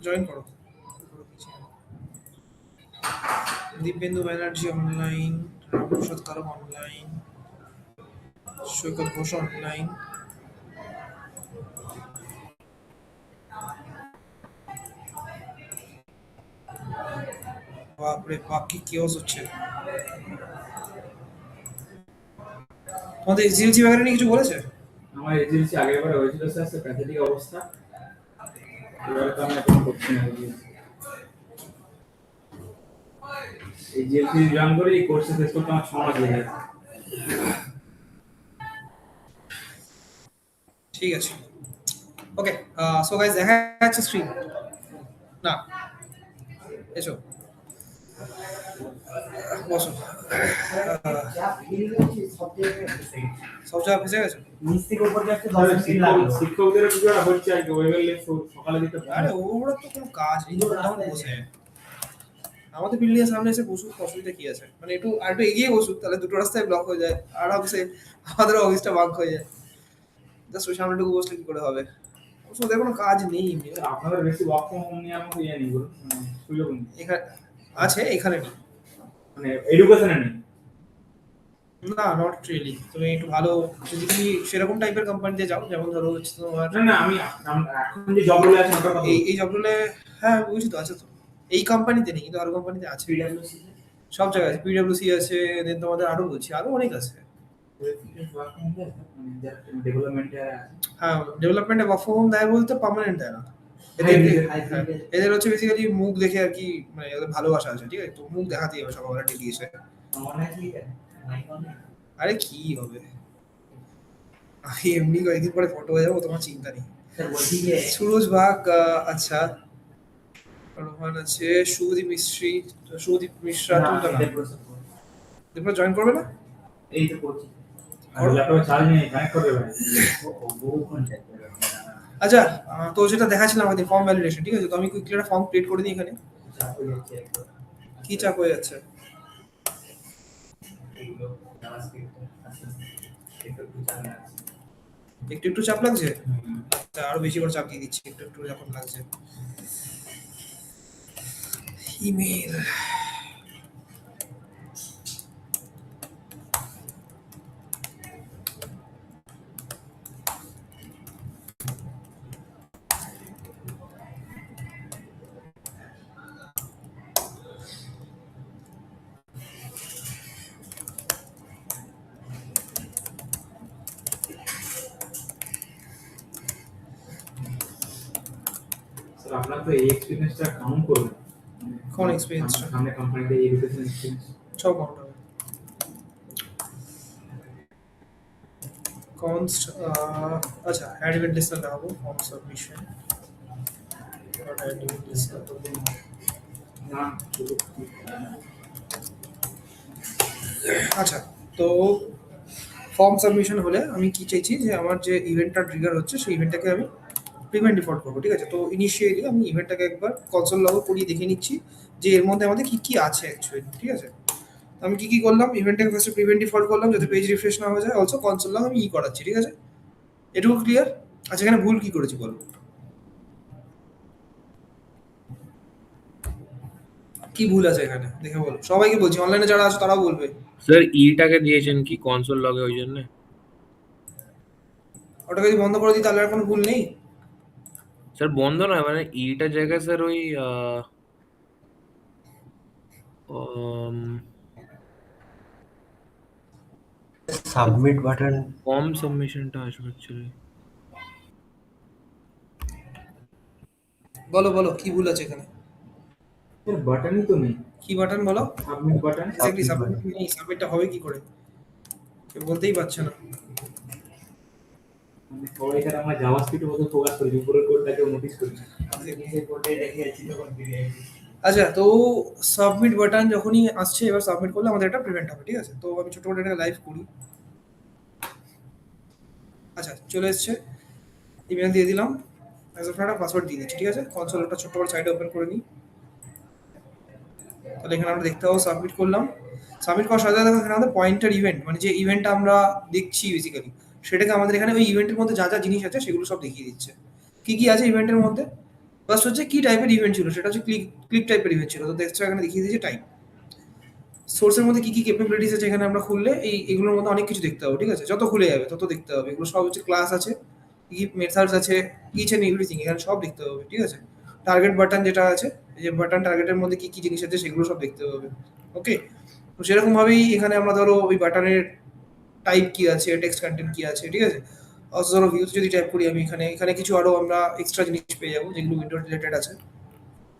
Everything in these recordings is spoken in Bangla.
জয়েন করো। দীপেন্দু ব্যানার্জি অনলাইন, রামপ্রসাদ কারক অনলাইন, সৈকত ঘোষ অনলাইন। বাপরে বাপ, কি কেওস হচ্ছে। তোমাদের এসডিএলসি ব্যাপারে নিয়ে কিছু বলেছে? আমার এজেন্সি আগের বার হয়েছিল স্যার, সে প্যাথেটিক অবস্থা। এবারে তো আমি এখন করছি না এজেন্সি জয়েন করে এই কোর্সে শেষ করতে আমার 6 মাস লেগে গেছে। ঠিক আছে, ওকে। সো গাইস, দেখা যাচ্ছে স্ক্রিন না? এসো, বসো। সব জায়গা ফেসে গেছে। শিক্ষকদের বিষয়টা হচ্ছে আর কি, ওয়েবেল সকালে দিতে আরে ওরা তো কোনো কাজ নেই, তখন বসে আমাদের বিল্ডিং এর সামনে এসে বসুক, অসুবিধা কি আছে? মানে একটু আর একটু এগিয়ে বসুক, তাহলে দুটো রাস্তায় ব্লক হয়ে যায়, আরামসে আমাদের অফিসটা বাঙ্ক হয়ে যায়। জাস্ট ওই সামনেটুকু বসলে কি করে হবে? অবশ্য ওদের কোনো কাজ নেই এমনি। আপনাদের বেশি ওয়ার্ক ফ্রম হোম নিয়ে আমাকে ইয়ে নেই বলুন, সুযোগ নেই এখানে আছে, এখানে নেই। মানে এডুকেশনে নেই। না, নট রিয়েলি। তুমি একটু ভালো, যদি তুমি সেরকম টাইপের কোম্পানিতে যাও, যেমন ধরো হচ্ছে তোমার না না, আমি এখন যে জব রোলে আছে ওটা কথা এই জব রোলে, হ্যাঁ বুঝছি তো, আছে তো। এই কোম্পানিতে নেই, কিন্তু আরো কোম্পানিতে আছে। পিডব্লিউসি সব জায়গায় আছে, পিডব্লিউসি আছে, দেন তোমাদের আরো বলছি, আরো অনেক আছে। ওয়ার্ক ফ্রম হোম মানে যারা ডেভেলপমেন্টে আছে। হ্যাঁ, ডেভেলপমেন্টে ওয়ার্ক ফ্রম হোম দেয় বলতে পার্মানেন্ট দেয় না। এদের হচ্ছে বেসিক্যালি মুখ দেখে আর কি, মানে ওদের ভালোবাসা আছে, ঠিক আছে? তো মুখ দেখাতেই হবে সকালবেলা ডেলি এসে। আরে কি হবে, আমি এমনি কয়েকদিন পরে ফটো হয়ে যাবো, তোমার চিন্তা নেই। সুরজ বাগ, আচ্ছা। রোহান আছে, শুভদীপ মিস্ত্রি, শুভদীপ মিশ্রা, তুমি তো না। এরপর জয়েন করবে না? এই তো করছি। আর ল্যাপটপে চার্জ নেই, কানেক্ট করে দেবেন। আচ্ছা, তো যেটা দেখাচ্ছিলাম আমাদের ফর্ম ভ্যালিডেশন, ঠিক আছে? তো আমি কুইকলি একটা ফর্ম ক্রিয়েট করে দিই এখানে। কি চাপ হয়ে যাচ্ছে? একটু একটু চাপ লাগছে? আচ্ছা, আরো বেশি করে চাপ দিয়ে দিচ্ছি, একটু একটু যখন লাগছে। ইমেল। স্যার আপনার তো এই এক্সপেরিয়েন্সটা কাউন্ট করবে। কোন এক্সপেরিয়েন্সটা? সামনে কোম্পানিতে এডুকেশন এক্সপেরিয়েন্স সব কাউন্ট হবে। কনস্ট, আচ্ছা, অ্যাড ইভেন্ট লিস্টে দেখাবো form submission. Add event list. না শুধু আচ্ছা, তো ফর্ম সাবমিশন হলে আমি কি চাইছি, যে আমার যে ইভেন্টটা ট্রিগার হচ্ছে সেই ইভেন্টটাকে আমি পেমেন্ট ডিফল্ট করবো, ঠিক আছে? তো ইনিশিয়ালি আমি ইভেন্টটাকে একবার কনসোল লগও করিয়ে দেখে নিচ্ছি যে এর মধ্যে আমাদের কি কি আছে অ্যাকচুয়ালি, ঠিক আছে? তো আমি কি কি করলাম, ইভেন্টটাকে ফার্স্টে প্রিভেন্ট ডিফল্ট করলাম যাতে পেজ রিফ্রেশ না হয়ে যায়, অলসো কনসোল লগ আমি করাচ্ছি, ঠিক আছে? এটুকু ক্লিয়ার? আচ্ছা, এখানে ভুল কি করেছি বলো, কি ভুল আছে এখানে দেখে বলো, সবাইকে বলছি, অনলাইনে যারা আছে তারাও বলবে। স্যার ইটাকে দিয়েছেন কি কনসোল লগে ওই জন্য? ওটাকে যদি বন্ধ করে দিই তাহলে আর কোনো ভুল নেই? স্যার বন্ধ নয়, মানে ইটার জায়গায় স্যার ওই সাবমিট বাটন। ফর্ম সাবমিশনটা আসবে অ্যাকচুয়ালি। বলো বলো, কি ভুল আছে এখানে? স্যার বাটনই তো নেই। কি বাটন বলো? Submit button. এক্স্যাক্টলি, সাবমিট নেই। সাবমিটটা হবে কি করে কেউ বলতেই পারছে না। মানে সবাই এখানে আমরা জাভাস্ক্রিপ্টের মধ্যে ফোকাস করি, উপরের কোডটাকে নোটিস করি না। আচ্ছা, তো সাবমিট বাটন যখনই আসছে, এবার সাবমিট করলে আমাদের একটা পেমেন্ট হবে, ঠিক আছে? তো আমি ছোট করে একটা লাইভ করি। আচ্ছা, চলে এসছে, ইমেল দিয়ে দিলাম, অ্যাজ অফ একটা পাসওয়ার্ড দিয়ে দিচ্ছি, ঠিক আছে? কনসোলটা ছোট্ট করে সাইডে ওপেন করে নিই। তাহলে এখানে আমরা দেখতে পাবো সাবমিট করলাম। সাবমিট করার সাথে সাথে এখানে আমাদের পয়েন্টার ইভেন্ট, মানে যে ইভেন্টটা আমরা দেখছি বেসিক্যালি, সেটাকে আমাদের এখানে ওই ইভেন্টের মধ্যে যা যা জিনিস আছে সেগুলো সব দেখিয়ে দিচ্ছে। কি কি আছে ইভেন্টের মধ্যে? ফার্স্ট হচ্ছে কি টাইপের ইভেন্ট ছিল, সেটা হচ্ছে ক্লিক টাইপের ইভেন্ট ছিল। তো দেখছো এখানে দেখিয়ে দিয়েছে টাইপ। সোর্সের মধ্যে কি কি ক্যাপাবিলিটিস আছে এখানে আমরা খুললে এগুলোর মধ্যে অনেক কিছু দেখতে হবে, ঠিক আছে? যত খুলে যাবে তত দেখতে হবে। এগুলো সব হচ্ছে ক্লাস আছে, কি মেথডস আছে, ইচ এন্ড এভরিথিং এখানে সব দেখতে হবে, ঠিক আছে? টার্গেট বাটন যেটা আছে, এই যে বাটন টার্গেটের মধ্যে কি কি জিনিস আছে সেগুলো সব দেখতে হবে। ওকে, তো সেরকম ভাবেই এখানে আমরা ধরো ওই বাটনের টাইপ কি আছে, টেক্সট কন্টেন্ট কি আছে, ঠিক আছে? অথবা ধরো ভিউজ যদি টাইপ করি আমি এখানে, এখানে কিছু আরো আমরা এক্সট্রা জিনিস পেয়ে যাবো যেগুলো উইন্ডো রিলেটেড আছে।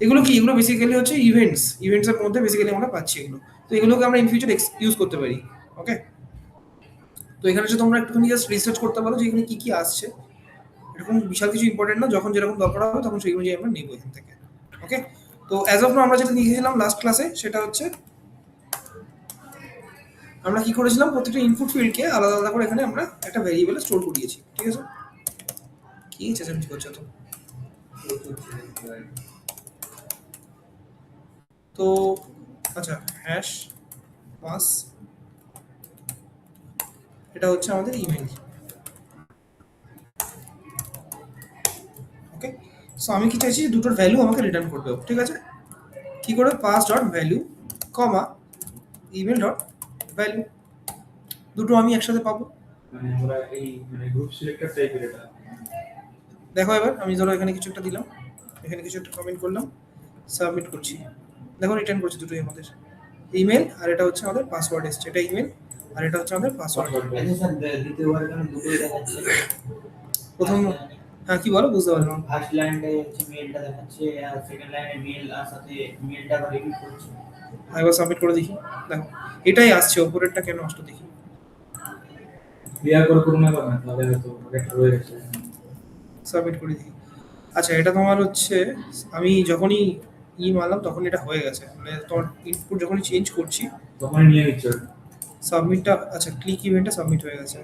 এগুলো কি, এগুলো বেসিক্যালি হচ্ছে ইভেন্টস এর মধ্যে বেসিক্যালি আমরা পাচ্ছি এগুলো। তো এগুলোকে আমরা ইন ফিউচার ইউজ করতে পারি। ওকে, তো এখানে যদি তোমরা একটুখানি জাস্ট রিসার্চ করতে পারো যে এখানে কি কি আসছে, এরকম বিশাল কিছু ইম্পর্টেন্ট না, যখন যেরকম দরকার হবে তখন সেই অনুযায়ী আমরা নেবো এখান থেকে। ওকে, তো অ্যাজ অফ নাও আমরা যেটা নিয়েছিলাম লাস্ট ক্লাসে সেটা হচ্ছে আমরা কি করেছিলাম, প্রত্যেকটা ইনপুট ফিল্ডকে আলাদা আলাদা করে এখানে আমরা একটা ভেরিয়েবলে স্টোর করিয়েছি, ঠিক আছে? কি চেঁচামেচি করছো তো? তো আচ্ছা, হ্যাশ পাস, এটা হচ্ছে আমাদের ইমেল। ওকে, সো আমি কি চাইছি, দুটোর ভ্যালু আমাকে রিটার্ন করতে হবে, ঠিক আছে? কি করে, পাস ডট ভ্যালু কমা ইমেল ডট ভ্যালু, দুটো আমি একসাথে পাবো। মানে আমরা এই মানে গ্রুপ সিলেক্টর টাইপের এটা। দেখো এবার আমি ধরো এখানে কিছু একটা দিলাম, এখানে কিছু একটা কমেন্ট করলাম, সাবমিট করছি, দেখো রিটার্ন করছি দুটোই আমাদের ইমেল, আর এটা হচ্ছে আমাদের পাসওয়ার্ড এসছে, এটা ইমেল আর এটা হচ্ছে আমাদের পাসওয়ার্ড। দ্বিতীয়বার এখানে দুটোই দেখাচ্ছে। প্রথম, হ্যাঁ কি বলো, বুঝতে পারলাম। ফার্স্ট লাইনটা হচ্ছে মেলটা দেখাচ্ছে আর সেকেন্ড লাইনে মেল আর সাথে মেলটা আবার রিপিট করছে। একবার সাবমিট করে দেখি, দেখো এটাই আসছে, ওপরেরটা কেন আসলো দেখি। ক্লিয়ার করে করুন না বাবা, তাহলে হয়তো একটা রয়ে গেছে। সাবমিট করে দিই। আচ্ছা, এটা তোমার হচ্ছে আমি যখনই মারলাম তখন এটা হয়ে গেছে, মানে তোমার ইনপুট যখনই চেঞ্জ করছি তখনই নিয়ে নিচ্ছে ওটা। সাবমিটটা, আচ্ছা ক্লিক ইভেন্টটা সাবমিট হয়ে গেছে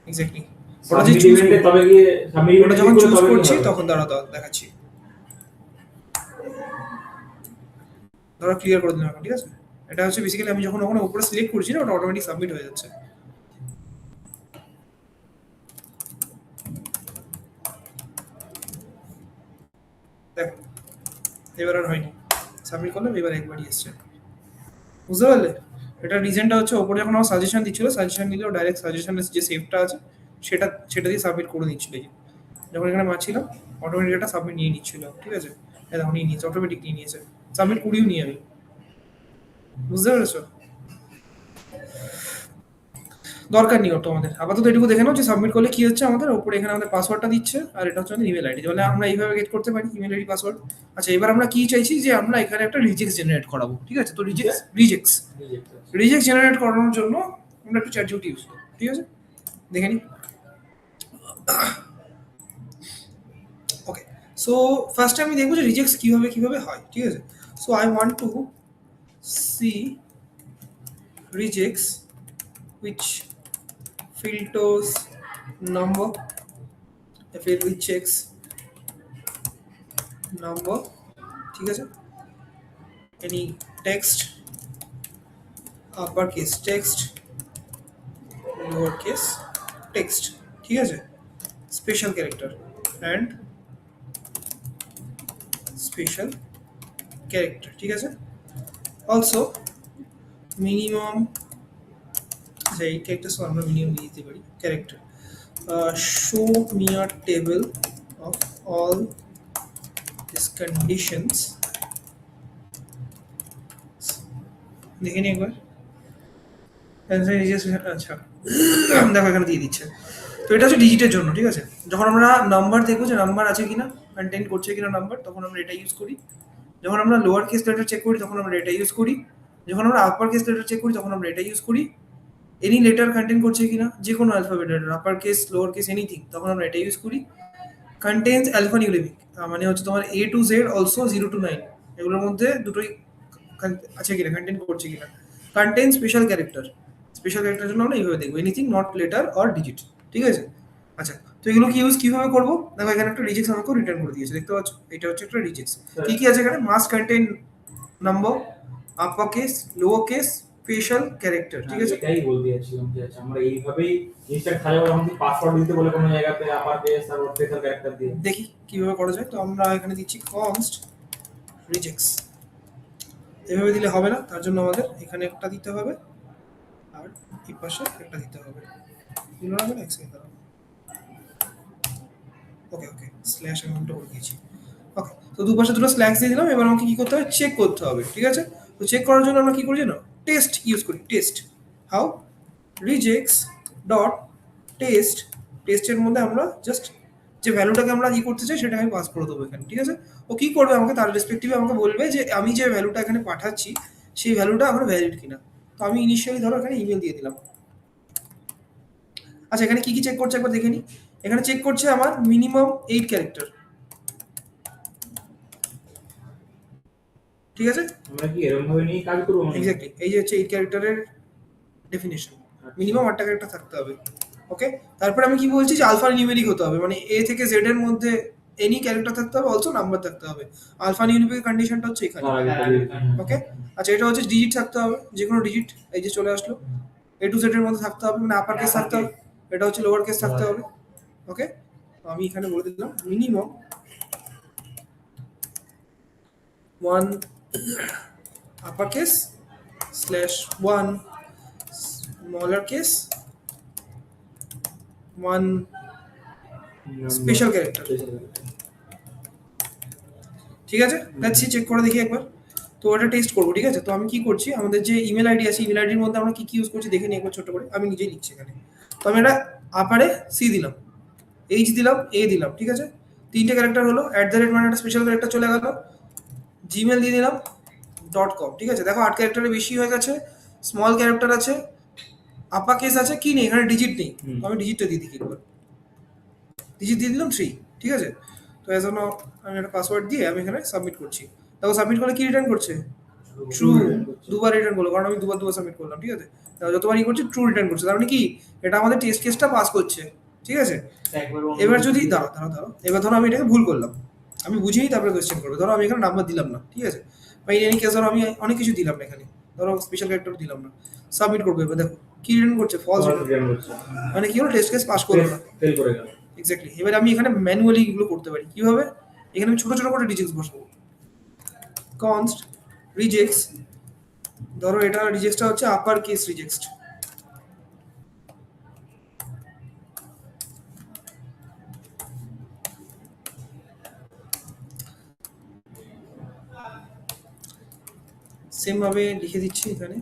এক্স্যাক্টলি। ওটা যে সাবমিট চুজ, ইভেন্টে তবে গিয়ে সাবমিট ওটা যখন চুজ করছি তখন দাঁড়া দেখাচ্ছি, ধরো ক্লিয়ার করে দিলাম এখন, ঠিক আছে? এটা হচ্ছে বেসিক্যালি আমি যখন ওখানে উপরে সিলেক্ট করছি না, ওটা অটোমেটিক সাবমিট হয়ে যাচ্ছে। দেখো এবার আর হয়নি, সাবমিট করলাম, এবার একবারই এসছে, বুঝতে পারলে? এটা রিজনটা হচ্ছে ওপরে যখন আমার সাজেশন দিচ্ছিল, সাজেশন দিলেও ডাইরেক্ট সাজেশনের যে সেভটা আছে সেটা দিয়ে সাবমিট করে দিচ্ছিল। এই যে যখন এখানে মারছিলাম অটোমেটিক এটা সাবমিট নিয়ে নিচ্ছিল, ঠিক আছে? এটা তখন নিয়ে নিয়েছে, অটোমেটিক নিয়ে নিয়েছে, সাবমিট করিও নি আমি, বুঝতে পেরেছো? দরকার নেই ওটা আমাদের, আপাতত এটুকু দেখে নাও যে সাবমিট করলে কি হচ্ছে আমাদের, ওপরে এখানে আমাদের পাসওয়ার্ডটা দিচ্ছে আর এটা হচ্ছে আমাদের ইমেল আইডি, তাহলে আমরা এইভাবে গেট করতে পারি ইমেল আইডি পাসওয়ার্ড। আচ্ছা, এবার আমরা কি চাইছি যে আমরা এখানে একটা রিজেক্ট জেনারেট করাবো, ঠিক আছে? তো রিজেক্ট জেনারেট করানোর জন্য আমরা একটু চ্যাট জিপিটি ইউজ করব, ঠিক আছে? দেখে নিই। ওকে, সো ফার্স্টে আমি দেখবো যে রিজেক্টস কিভাবে হয়, ঠিক আছে? So I want to see rejects which filters number, if it rejects number, ঠিক আছে? any text, uppercase text, lowercase text, ঠিক আছে? special character and special character, ঠিক আছে? also minimum, আচ্ছা এই ক্যারেক্টার আমরা মিনিমাম দিয়ে দিতে পারি character, show me a table of all these conditions, দেখে নি একবার। আচ্ছা দেখো এখানে দিয়ে দিচ্ছে, তো এটা হচ্ছে ডিজিটের জন্য, ঠিক আছে? যখন আমরা নাম্বার দেখবো যে নাম্বার আছে কিনা, কন্টেইন করছে কিনা নাম্বার, তখন আমরা এটা ইউজ করি। যখন আমরা লোয়ার কেস লেটার চেক করি তখন আমরা এটা ইউজ করি। যখন আমরা আপার কেস লেটার চেক করি তখন আমরা এটা ইউজ করি। এনি লেটার কন্টেইন করছে কিনা, যে কোনো alphabet letter, upper case lower case anything, তখন আমরা এটা ইউজ করি। কন্টেইনস অ্যালফানিউমেরিক, মানে হচ্ছে তোমার A to Z also 0 to 9, এগুলোর মধ্যে দুটোই আছে কিনা, কন্টেইন করছে কিনা। কন্টেইন স্পেশাল ক্যারেক্টার জন্য আমরা এইভাবে দেখবো, anything not letter or digit, ঠিক আছে? আচ্ছা, তো এগুলো কিভাবে করবো, দেখো এখানে একটা রিজেক্টস আমাকে রিটার্ন করে দিয়েছে, দেখতে পাচ্ছ? এটা হচ্ছে একটা রিজেক্টস। কি আছে এখানে, must contain number, upper case, lower case, special character, ঠিক আছে? এটাই বলতে যাচ্ছিলাম যে আচ্ছা আমরা এইভাবেই জিনিসটা খালি আমাদের পাসওয়ার্ড দিতে বলে কোনো জায়গাতে আপার কেস তারপর স্পেশাল ক্যারেক্টার দিয়ে দেখি কিভাবে করা যায়। তো আমরা এখানে দিচ্ছি const regex, এভাবে দিলে হবে না, তার জন্য আমাদের এখানে একটা দিতে হবে আর এই পাশে একটা দিতে হবে। দিল না কেন? এক সেকেন্ড দাঁড়াও। ওকে ওকে, স্ল্যাশ অ্যামাউন্টটা করে দিয়েছি। ওকে, তো দুপাশে দুটো স্ল্যাশ দিয়ে দিলাম। এবার আমাকে কি করতে হবে? চেক করতে হবে, ঠিক আছে? তো চেক করার জন্য আমরা কি করি জানো? টেস্ট ইউজ করি। Test how? regex dot test, টেস্টের মধ্যে আমরা জাস্ট যে ভ্যালুটাকে আমরা ই করতে চাই সেটা আমি পাস করে দেবো এখানে, ঠিক আছে? ও কি করবে? আমাকে তার রেসপেক্টিভে আমাকে বলবে যে আমি যে ভ্যালুটা এখানে পাঠাচ্ছি সেই ভ্যালুটা আমার ভ্যালিড কিনা। তো আমি ইনিশিয়ালি ধরো এখানে ইমেল দিয়ে দিলাম। আচ্ছা, এখানে কি কি চেক করছে একবার দেখে নিই। এখানে চেক করছে আমার মিনিমাম 8 ক্যারেক্টার, ঠিক আছে? আমরা কি এরকম ভাবে নিয়ে কাজ করবো মানে? এক্স্যাক্টলি, এই যে হচ্ছে 8 ক্যারেক্টারের ডেফিনেশন, মিনিমাম 8টা ক্যারেক্টার থাকতে হবে। ওকে, তারপরে আমি কি বলছি যে আলফা নিউমেরিক হতে হবে, মানে এ থেকে জেড এর মধ্যে এনি ক্যারেক্টার থাকতে হবে, অলসো নাম্বার থাকতে হবে। আলফা নিউমেরিক কন্ডিশনটা হচ্ছে এখানে। ওকে, আচ্ছা, এটা হচ্ছে ডিজিট থাকতে হবে, যে কোনো ডিজিট, এই যে চলে আসলো এ টু জেড এর মধ্যে থাকতে হবে, মানে আপার কেস থাকতে হবে, এটা হচ্ছে লোয়ার কেস থাকতে হবে। ওকে, তো আমি এখানে বলে দিলাম minimum 1 upper case slash 1 smaller case 1 special character, ঠিক আছে? লেটস সি, চেক করে দেখি একবার। তো ওটা টেস্ট করবো, ঠিক আছে? তো আমি কি করছি, আমাদের যে ইমেল আইডি আছে, ইমেল আইডির মধ্যে আমরা কি কি ইউজ করছি দেখে নিই একবার ছোট করে। আমি নিজেই লিখছি এখানে। তো আমি এটা আপারে সি দিলাম, এইচ দিলাম, এ দিলাম, ঠিক আছে? 3টে ক্যারেক্টার হলো। @ মানে একটা স্পেশাল ক্যারেক্টার চলে গেল। জিমেল দিয়ে দিলাম .com, ঠিক আছে? দেখো 8 ক্যারেক্টারের বেশি হয়ে গেছে, স্মল ক্যারেক্টার আছে, আপার কেস আছে, কি নেই এখানে? ডিজিট নেই। তো আমি ডিজিটটা দিয়ে দিই একবার, ডিজিট দিয়ে দিলাম 3, ঠিক আছে? তো এজ অন আমি একটা পাসওয়ার্ড দিয়ে আমি এখানে সাবমিট করছি। দেখো সাবমিট করলে কি রিটার্ন করছে? ট্রু। দুবার রিটার্ন করলো, কারণ আমি দুবার সাবমিট করলাম, ঠিক আছে? যতবার ই করছি ট্রু রিটার্ন করছে, তার মানে কি এটা আমাদের টেস্ট কেসটা পাস করছে, ঠিক আছে? এবার যদি দাঁড়াও, এবার ধরো আমি এটাকে ভুল করলাম, আমি বুঝেই তারপরে কোয়েশ্চেন করবো। ধরো আমি এখানে নাম্বার দিলাম না, ঠিক আছে? বা ইন এনি কেস ধরো আমি অনেক কিছু দিলাম না এখানে, ধরো স্পেশাল ক্যারেক্টার দিলাম না, সাবমিট করবো। এবার দেখো কি রিটার্ন করছে? ফলস রিটার্ন, মানে কি হলো? টেস্ট কেস পাস করলো না, ফেল করে গেল। এক্স্যাক্টলি। এবার আমি এখানে ম্যানুয়ালি এগুলো করতে পারি কিভাবে? এখানে আমি ছোট ছোট করে রিজেক্টস বসাবো। const রিজেক্টস, ধরো এটা রিজেক্টসটা হচ্ছে আপার কেস রিজেক্টস, সেম ভাবে লিখে দিচ্ছি এখানে।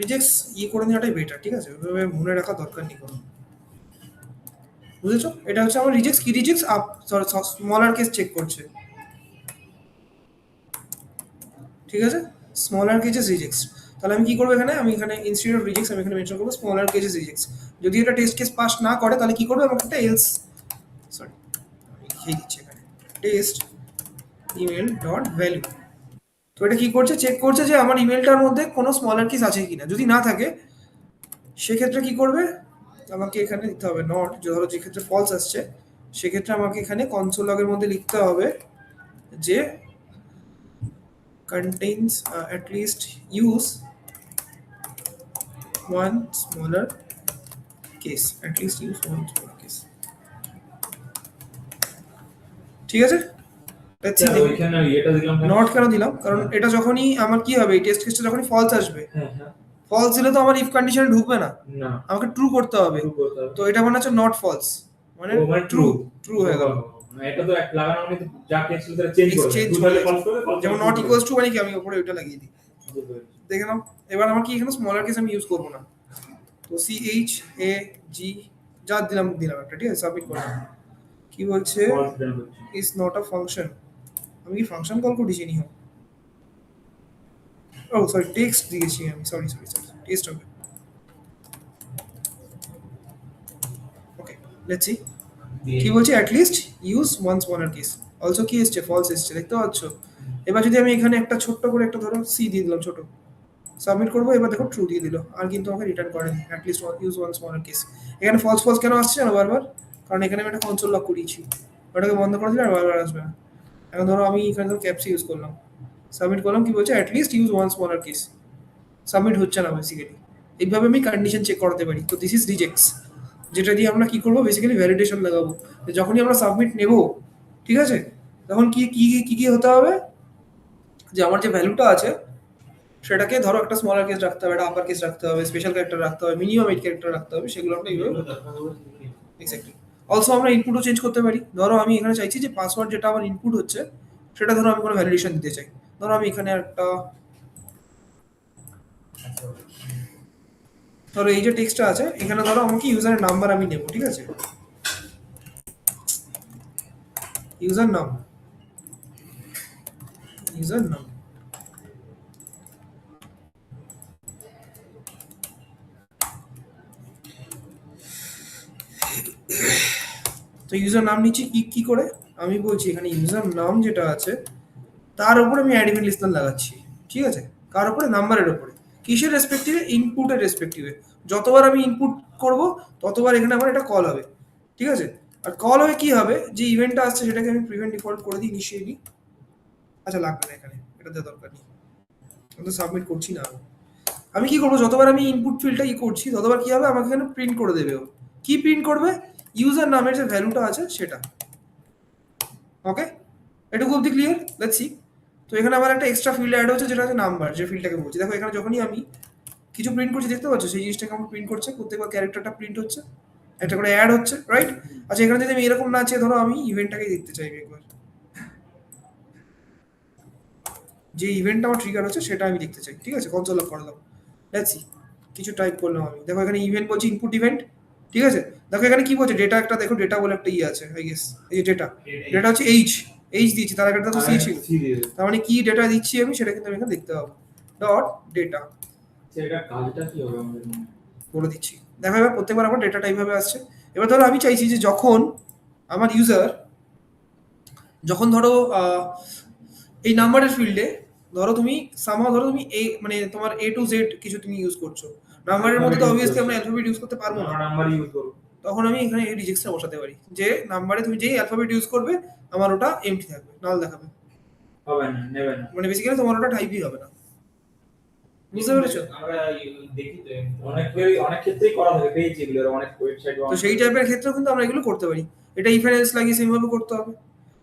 রিজেক্টস করে নেওয়াটাই বেটার, ঠিক আছে? ওইভাবে মনে রাখা দরকার নেই কোনো, বুঝেছো? এটা হচ্ছে আমার রিজেক্টস, কি rejects up smaller case check করছে, ঠিক আছে? Smaller cases rejects. তাহলে আমি কি করবো এখানে? আমি এখানে ইনস্টেড অফ রিজেক্টস আমি এখানে মেনশন করবো স্মলার কেসেস রিজেক্টস। যদি এটা টেস্ট কেস পাস না করে তাহলে কি করবে? আমাকে একটা এলস, সরি আমি লিখে দিচ্ছি এখানে, টেস্ট ইমেল ডট ভ্যালু। তো এটা কি করছে? চেক করছে যে আমার ইমেলটার মধ্যে কোনো স্মলার কেস আছে কিনা। যদি না থাকে সেক্ষেত্রে কি করবে? আমাকে এখানে দিতে হবে নট, ধরো যে ক্ষেত্রে ফলস আসছে সেক্ষেত্রে আমাকে এখানে কনসোল লগের মধ্যে লিখতে হবে যে contains at least use one smaller case, at least use one smaller case, ঠিক আছে? ওইখানে এটা দিলাম নট কেন দিলাম? কারণ এটা যখনই আমার কি হবে, এই টেস্ট কেসটা যখনই ফলস আসবে, হ্যাঁ হ্যাঁ ফলস দিলে তো আমার ইফ কন্ডিশনে ঢুকবে না, না আমাকে ট্রু করতে হবে। true করতে হবে। তো এটা মানে হচ্ছে নট ফলস, মানে ও, মানে ট্রু, true। ট্রু হয়ে গেল। না এটা তো এক লাগানো মানে যা কেস ছিল সেটা চেঞ্জ করে Exchange ট্রু তাহলে করে। ফলস করে false যেমন হলে নট true ইকুয়ালস টু মানে কি, আমি উপরে ওইটা লাগিয়ে দিই, করে। দেখে নাও। এবার আমার কি এখানে স্মলার কেস আমি ইউজ করবো না, তো সি এইচ এ জি যা দিলাম একটা, ঠিক আছে? সাবমিট করলাম। কি বলছে? False return করছে। Is not a function. আমি কি ফাংশন কল করেছি নি? ও সরি, টেক্সট দিয়েছি আমি, সরি টেক্সট হবে। ওকে, লেটস সি কি বলছে। At least use one smaller case, also কি এসছে? ফলস এসছে, দেখতে পাচ্ছ? এবার যদি আমি এখানে একটা ছোট্ট করে একটা ধরো সি দিয়ে দিলাম ছোট, সাবমিট করবো। এবার দেখো ট্রু দিয়ে দিল, আর কিন্তু আমাকে রিটার্ন করেনি at least use one smaller case. এখানে ফলস কেন আসছে না বারবার? কারণ এখানে আমি একটা কনসোল লক করিয়েছি, ওটাকে বন্ধ করে দিলে আর বারবার আসবে না। এখন ধরো আমি এখানে ধরো ক্যাপসি ইউজ করলাম, সাবমিট করলাম, কি বলছে, at least use one smaller case. Submit হচ্ছে না বেসিক্যালি। এইভাবে আমি কন্ডিশন চেক করাতে পারি। তো দিস ইজ রিজেক্টস, যেটা দিয়ে আমরা কি করবো, বেসিক্যালি ভ্যালিডেশন লাগাবো। যে যখনই আমরা সাবমিট নেব, ঠিক আছে, তখন কি কি কি কি হতে হবে, যে আমার যে ভ্যালুটা আছে সেটাকে ধরো একটা স্মলার কেস রাখতে হবে, একটা আপার কেস রাখতে হবে, স্পেশাল ক্যারেক্টার রাখতে হবে, মিনিমাম 8 ক্যারেক্টার রাখতে হবে, সেগুলো আমরা এইভাবে এক্স্যাক্টলি। অলসো আমরা ইনপুটও চেঞ্জ করতে পারি। ধরো আমি এখানে চাইছি যে পাসওয়ার্ড যেটা আমার ইনপুট হচ্ছে সেটা ধরো আমি কোনো ভ্যালিডেশন দিতে চাই। ধরো আমি এখানে একটা, ধরো এই যে টেক্সটটা আছে এখানে ধরো আমাকে ইউজারের নাম্বার আমি নেব, ঠিক আছে, ইউজার নাম, ইউজার নাম। তো ইউজার নাম নিচ্ছি কি কি করে, আমি বলছি এখানে ইউজার নাম যেটা আছে তার উপরে আমি অ্যাড ইভেন্ট লিস্টার লাগাচ্ছি, ঠিক আছে, কার উপরে, নাম্বারের উপরে, কিসের রেসপেক্টিভে, ইনপুটের রেসপেক্টিভে। যতবার আমি ইনপুট করব ততবার এখানে আমার এটা কল হবে, ঠিক আছে। আর কল হয়ে কি হবে, যে ইভেন্টটা আসছে সেটাকে আমি প্রিভেন্ট ডিফল্ট করে দিই ইনিশিয়ালি। আচ্ছা লাগবে না এখানে, এটা দেওয়ার দরকার নেই, আমি তো সাবমিট করছি না। আমি কি করবো, যতবার আমি ইনপুট ফিল্ডটা ই করছি ততবার কি হবে, আমাকে এখানে প্রিন্ট করে দেবে ও। কি প্রিন্ট করবে, ইউজার নামের যে ভ্যালুটা আছে সেটা। ওকে, এটুকু অব্দি ক্লিয়ার, লেটস সি। তো এখানে আমার একটা এক্সট্রা ফিল্ড অ্যাড হচ্ছে যেটা হচ্ছে নাম্বার, যে ফিল্ডটাকে বলছি। দেখো এখানে যখনই আমি কিছু প্রিন্ট করছি দেখতে পাচ্ছ, সেই জিনিসটাকে আমার প্রিন্ট করছে, প্রত্যেকবার ক্যারেক্টারটা প্রিন্ট হচ্ছে, একটা করে অ্যাড হচ্ছে, রাইট। আচ্ছা এখানে যদি আমি এরকম না চেয়ে ধরো আমি ইভেন্টটাকে দেখতে চাই একবার, যে ইভেন্টটা আমার ট্রিগার হচ্ছে সেটা আমি দেখতে চাই, ঠিক আছে, কনসোল লক করে দাও। লেটস সি, কিছু টাইপ করলাম আমি, দেখো এখানে ইভেন্ট বলছি, ইনপুট ইভেন্ট, ঠিক আছে। দেখো এখানে কি বলছে, ডেটা একটা, দেখো ডেটা বলে একটা আছে আই গেস, এই যে ডেটা, ডেটা হচ্ছে এইচ দিচ্ছি, তার একটা তো সি ছিল, তার মানে কি ডেটা দিচ্ছি আমি সেটা কিন্তু আমি এখানে দেখতে পাবো। ডট ডেটা, সেটা কাজটা কি হবে আমাদের বলে দিচ্ছি। দেখো এবার প্রত্যেকবার আমার ডেটা টাইপ ভাবে আসছে। এবার ধরো আমি চাইছি যে যখন আমার ইউজার, যখন ধরো এই নাম্বারের ফিল্ডে ধরো তুমি সামহাও ধরো তুমি এই মানে তোমার এ টু জেড কিছু তুমি ইউজ করছো, নাম্বারের মধ্যে তো অবভিয়াসলি আমরা অ্যালফাবেট ইউজ করতে পারবো না, নাম্বার ইউজ করব, তখন আমি এখানে এই রিজেক্টটা বসাতে পারি যে নাম্বারে তুমি যেই অ্যালফাবেট ইউজ করবে আমার ওটা এমটি থাকবে, নাল দেখাবে, হবে না, নেবে না। মানে বেসিক্যালি তোমার ওটা টাইপই হবে না। বুঝতে পেরেছো? আমরা দেখি তো অনেক ক্ষেত্রেই করা থাকে, পেয়েছি এগুলো অনেক ওয়েবসাইট। তো সেই টাইপের ক্ষেত্রেও কিন্তু আমরা এগুলো করতে পারি, এটা ইফ এন্ড এলস লাগিয়ে সেমভাবে করতে হবে।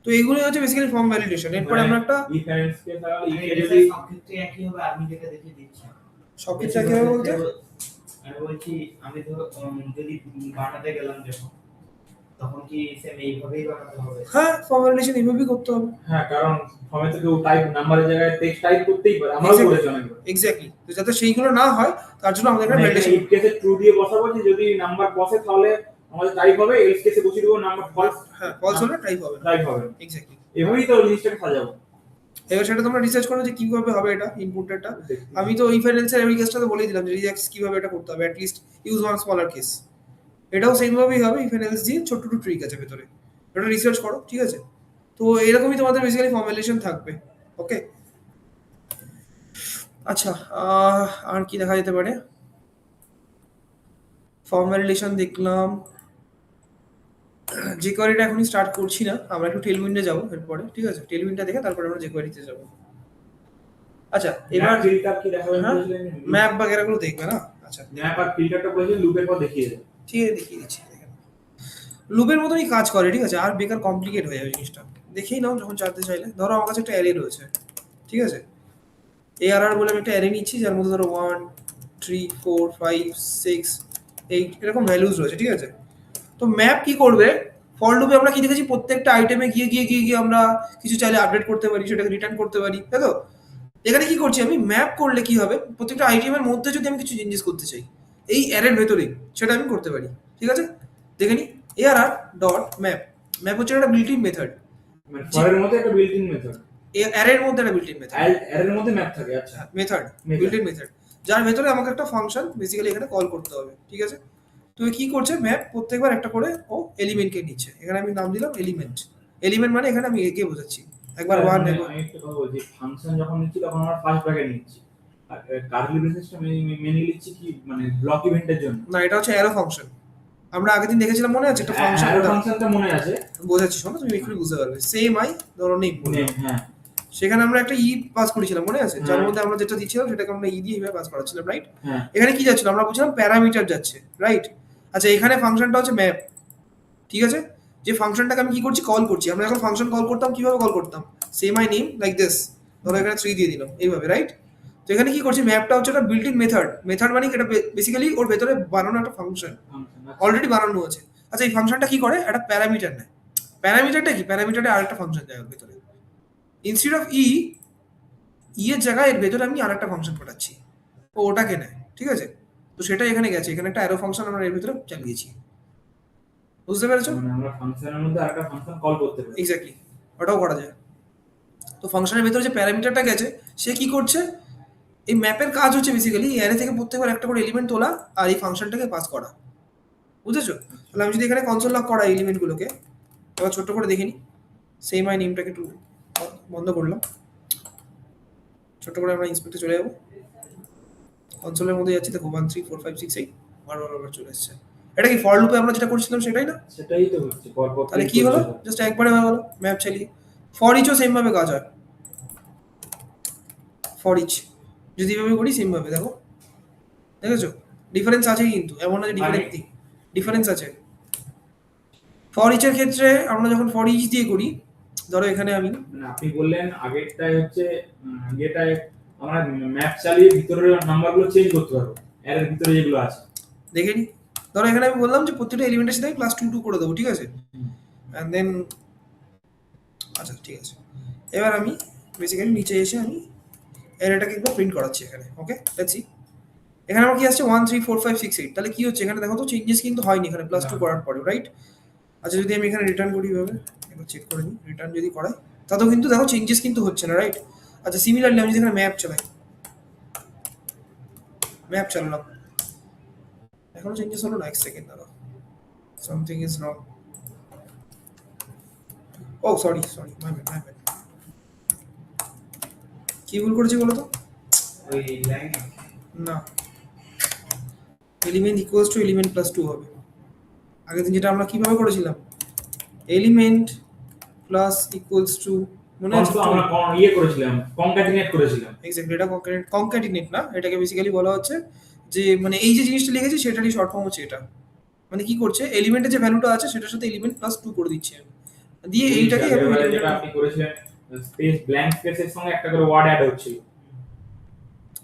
তো এগুলোই হচ্ছে বেসিক্যালি ফর্ম ভ্যালিডেশন। এরপর আমরা একটা ইফ এলস কে তাহলে ইফ এটা যদি সব ক্ষেত্রে একই হবে, আমি যেটা দেখে দিচ্ছি সবকিছু কি হবে বলতে, আমি বলছি আমি তো যদি বানাতে গেলাম যখন, তখন কি সেম এইভাবেই বানাতে হবে? হ্যাঁ ফর্ম ভ্যালিডেশন এইভাবেই করতে হবে। হ্যাঁ, কারণ ফর্মে তো কেউ টাইপ নাম্বারের জায়গায় টেক্সট টাইপ করতেই পারে, আমরাও Exactly. করেছি অনেকবার। এক্স্যাক্টলি, তো যাতে সেইগুলো না হয় তার জন্য আমাদের একটা ভ্যালিডেশন, ইফ কেসে ট্রু দিয়ে বসাবো যে যদি নাম্বার বসে তাহলে আমাদের টাইপ হবে, এলস কেসে বসিয়ে দেবো নাম্বার ফলস, হ্যাঁ ফলস হলে টাইপ হবে না, টাইপ হবে। এক্স্যাক্টলি। এভাবেই তো জিনিসটাকে সাজাবো। এবার সেটা তোমরা রিসার্চ করো যে কিভাবে হবে এটা ইনপুটটা। আমি তো ইফ এন্ড এলস এর এই কেসটাতে বলেই দিলাম যে রিজেক্টস কিভাবে এটা করতে হবে, at least use one smaller case. এটাও সেম ভাবেই হবে, ইফ এন্ড এলস দিয়ে ছোট ছোট ট্রিক আছে ভেতরে, এটা রিসার্চ করো, ঠিক আছে। তো এরকমই তোমাদের বেসিক্যালি ফর্ম ভ্যালিডেশন থাকবে। ওকে, আচ্ছা আর কি দেখা যেতে পারে, ফর্ম ভ্যালিডেশন দেখলাম, যে কোয়ারিটা এখনই স্টার্ট করছি না, আমরা একটু টেলউইন্ডে যাবো এরপরে, ঠিক আছে, টেলউইন্ডটা দেখে তারপরে আমরা যে কোয়ারিতে যাবো। আচ্ছা এবার ফিল্টার কি দেখাবেন হ্যাঁ বলছিলেন? ম্যাপ বাগেরা গুলো দেখবে না, আচ্ছা ম্যাপ আর ফিল্টারটা বলছিলেন লুপের পর দেখিয়ে দেন। ঠিক আছে দেখিয়ে দিচ্ছি। লুপের মতনই কাজ করে, ঠিক আছে, আর বেকার কমপ্লিকেট হয়ে যাবে জিনিসটা। দেখেই নাও যখন চাইতে চাইলে, ধরো আমার কাছে একটা অ্যারে রয়েছে, ঠিক আছে, ARR বলে আমি একটা অ্যারে নিচ্ছি যার মধ্যে ধরো 1 3 4 5 6 8 এরকম ভ্যালুজ রয়েছে, ঠিক আছে। তো ম্যাপ কি করবে, ফর লুপে আমরা কি দেখেছি, প্রত্যেকটা আইটেমে গিয়ে গিয়ে গিয়ে গিয়ে আমরা কিছু চাইলে আপডেট করতে পারি, সেটাকে রিটার্ন করতে পারি, তাই তো। এখানে কি করছি আমি, ম্যাপ করলে কি হবে, প্রত্যেকটা আইটেমের মধ্যে যদি আমি কিছু চেঞ্জেস করতে চাই এই অ্যারের ভেতরেই, সেটা আমি করতে পারি, ঠিক আছে। দেখে নি, ARR ডট ম্যাপ, ম্যাপ হচ্ছে একটা বিল্ট ইন মেথড, মানে ফরের মধ্যে একটা বিল্ট ইন মেথড, অ্যারের মধ্যে একটা বিল্ট ইন মেথড, এর মধ্যে ম্যাপ থাকে। আচ্ছা, মেথড, বিল্ট ইন মেথড, যার ভেতরে আমাকে একটা ফাংশন বেসিক্যালি এখানে কল করতে হবে, ঠিক আছে। তো কি করছে ম্যাপ, প্রত্যেকবার একটা করে ও এলিমেন্টকে নিচ্ছে, এখানে আমি নাম দিলাম এলিমেন্ট। এলিমেন্ট মানে এখানে আমি একে বোঝাচ্ছি, একবার 1 আমি একবার, একটা কথা বলছি, ফাংশন যখন নিচ্ছি তখন আমরা ফার্স্ট ব্র্যাকেট নিচ্ছি, আর কার্লি ব্রেসেসটা মেনলি নিচ্ছি কি মানে ব্লক ইভেন্টের জন্য। না এটা হচ্ছে অ্যারো ফাংশন, আমরা আগের দিন দেখেছিলাম মনে আছে একটা ফাংশন, ফাংশনটা মনে আছে, বোঝাচ্ছি শোনো তুমি একটু বুঝতে পারবে। সেম আই ধরো নেম, হ্যাঁ, সেখানে আমরা একটা ই পাস করেছিলাম, মনে আছে? যার হ্যাঁ। মধ্যে আমরা যেটা দিচ্ছিলাম সেটাকে আমরা ই দিয়ে এইভাবে পাস করাচ্ছিলাম, রাইট? হ্যাঁ এখানে কি যাচ্ছিল? আমরা বলছিলাম প্যারামিটার যাচ্ছে, রাইট? আচ্ছা, এখানে ফাংশনটা হচ্ছে ম্যাপ, ঠিক আছে? যে ফাংশনটাকে আমি কি করছি? কল করছি। আমরা যখন ফাংশন কল করতাম কিভাবে কল করতাম? সে মাই নেম লাইক দিস, ধরো এখানে 3 দিয়ে দিলাম এইভাবে, রাইট? তো এখানে কি করছি? ম্যাপটা হচ্ছে একটা বিল্ট ইন মেথড। মেথড মানে কি? এটা বেসিক্যালি ওর ভেতরে বানানো একটা ফাংশন, অলরেডি বানানো আছে। আচ্ছা, এই ফাংশনটা কি করে? একটা প্যারামিটার নেয়। প্যারামিটারটা কি? প্যারামিটারে আরেকটা ফাংশন যায় ওর ভেতরে। ইনস্টেড অফ এর জায়গায় এর ভেতরে আমি আরেকটা ফাংশন পাঠাচ্ছি, ও ওটাকে নেয়, ঠিক আছে? তো সেটা এখানে গেছে, এখানে একটা অ্যারো ফাংশন আমরা এর ভেতরে চালিয়েছি, বুঝতে পেরেছো? মানে আমরা ফাংশনের মধ্যে আরেকটা ফাংশন কল করতে পারি। এক্স্যাক্টলি, ওটাও করা যায়। তো ফাংশনের ভেতরে যে প্যারামিটারটা গেছে, সে কি করছে? এই ম্যাপের কাজ হচ্ছে বেসিক্যালি অ্যারে থেকে প্রত্যেকবার একটা করে এলিমেন্ট তোলা আর এই ফাংশনটাকে পাস করা, বুঝেছো? তাহলে আমি যদি এখানে কনসোল লক করা এলিমেন্টগুলোকে, এবার ছোট্ট করে দেখে নিই। সেই মাই নেমটাকে একটু বন্ধ করলাম, ছোট্ট করে আমরা ইন্সপেক্টে চলে যাবো। কনসোলের মধ্যে যাচ্ছি, দেখো 1 3 4 5 6 8 বারবার চলে এসেছে। এটা কি ফর লুপে আমরা যেটা করছিলাম সেটাই না? সেটাই তো হচ্ছে পরপর। তাহলে কি হলো? জাস্ট একবারে হয়ে গেল ম্যাপ চালিয়ে। ফর ইচও সেম ভাবে কাজ হয়। ফর ইচ যদি এভাবে করি সেম ভাবে, দেখো দেখেছো ডিফারেন্স আছে কিন্তু, এমন না যে ডিফারেন্স নেই, ডিফারেন্স আছে। ফর ইচের ক্ষেত্রে আমরা যখন ফর ইচ দিয়ে করি, ধরো এখানে আমি মানে আপনি বললেন আগেরটাই হচ্ছে ইয়েটায় আমরা ম্যাপ চালিয়ে ভিতরের নাম্বারগুলো চেঞ্জ করতে পারবো, এর ভিতরে যেগুলো আছে। দেখে নিই। ধরো এখানে আমি বললাম যে প্রত্যেকটা এলিমেন্টের সাথে আমি +2 করে দেবো, ঠিক আছে? অ্যান্ড দেন আচ্ছা ঠিক আছে, এবার আমি বেসিক্যালি নিচে এসে আমি অ্যারেটাকে একবার প্রিন্ট করাচ্ছি এখানে। ওকে, লেটস সি। এখানে আমার কি আসছে 1 3 4 5 6 8। তাহলে কি হচ্ছে এখানে? দেখো তো চেঞ্জেস কিন্তু হয়নি এখানে +2 করার পরে, রাইট? আচ্ছা, যদি আমি এখানে রিটার্ন করি এভাবে, একবার চেক করে নিই, রিটার্ন যদি করাই তাতেও কিন্তু দেখো চেঞ্জেস কিন্তু হচ্ছে না, রাইট? আচ্ছা, সিমিলারলি আমি যদি এখানে ম্যাপ চালাই, ম্যাপ চালালাম, এখনো চেঞ্জেস হলো না। এক সেকেন্ড দাঁড়াও, সামথিং ইজ রং। ও সরি সরি, মাই ব্যাড। কি ভুল করেছি বলো তো? ওই লাইন না, এলিমেন্ট ইকুয়ালস টু এলিমেন্ট +2 হবে। আগের দিন যেটা আমরা কিভাবে করেছিলাম, এলিমেন্ট প্লাস ইকুয়ালস টু, মনে আছে? তো আমরা ইয়ে করেছিলাম, কনক্যাটিনেট করেছিলাম। এক্স্যাক্টলি, এটা কনক্যাটিনেট না, এটাকে বেসিক্যালি বলা হচ্ছে যে মানে এই যে জিনিসটা লিখেছি সেটারই শর্ট ফর্ম হচ্ছে এটা। মানে কি করছে? এলিমেন্টের যে ভ্যালুটা আছে সেটার সাথে এলিমেন্ট +2 করে দিচ্ছি আমি, দিয়ে এইটাকে এবারে যেটা আপনি করেছিলেন স্পেস ব্ল্যাঙ্ক স্পেসের সঙ্গে একটা করে ওয়ার্ড অ্যাড হচ্ছিল।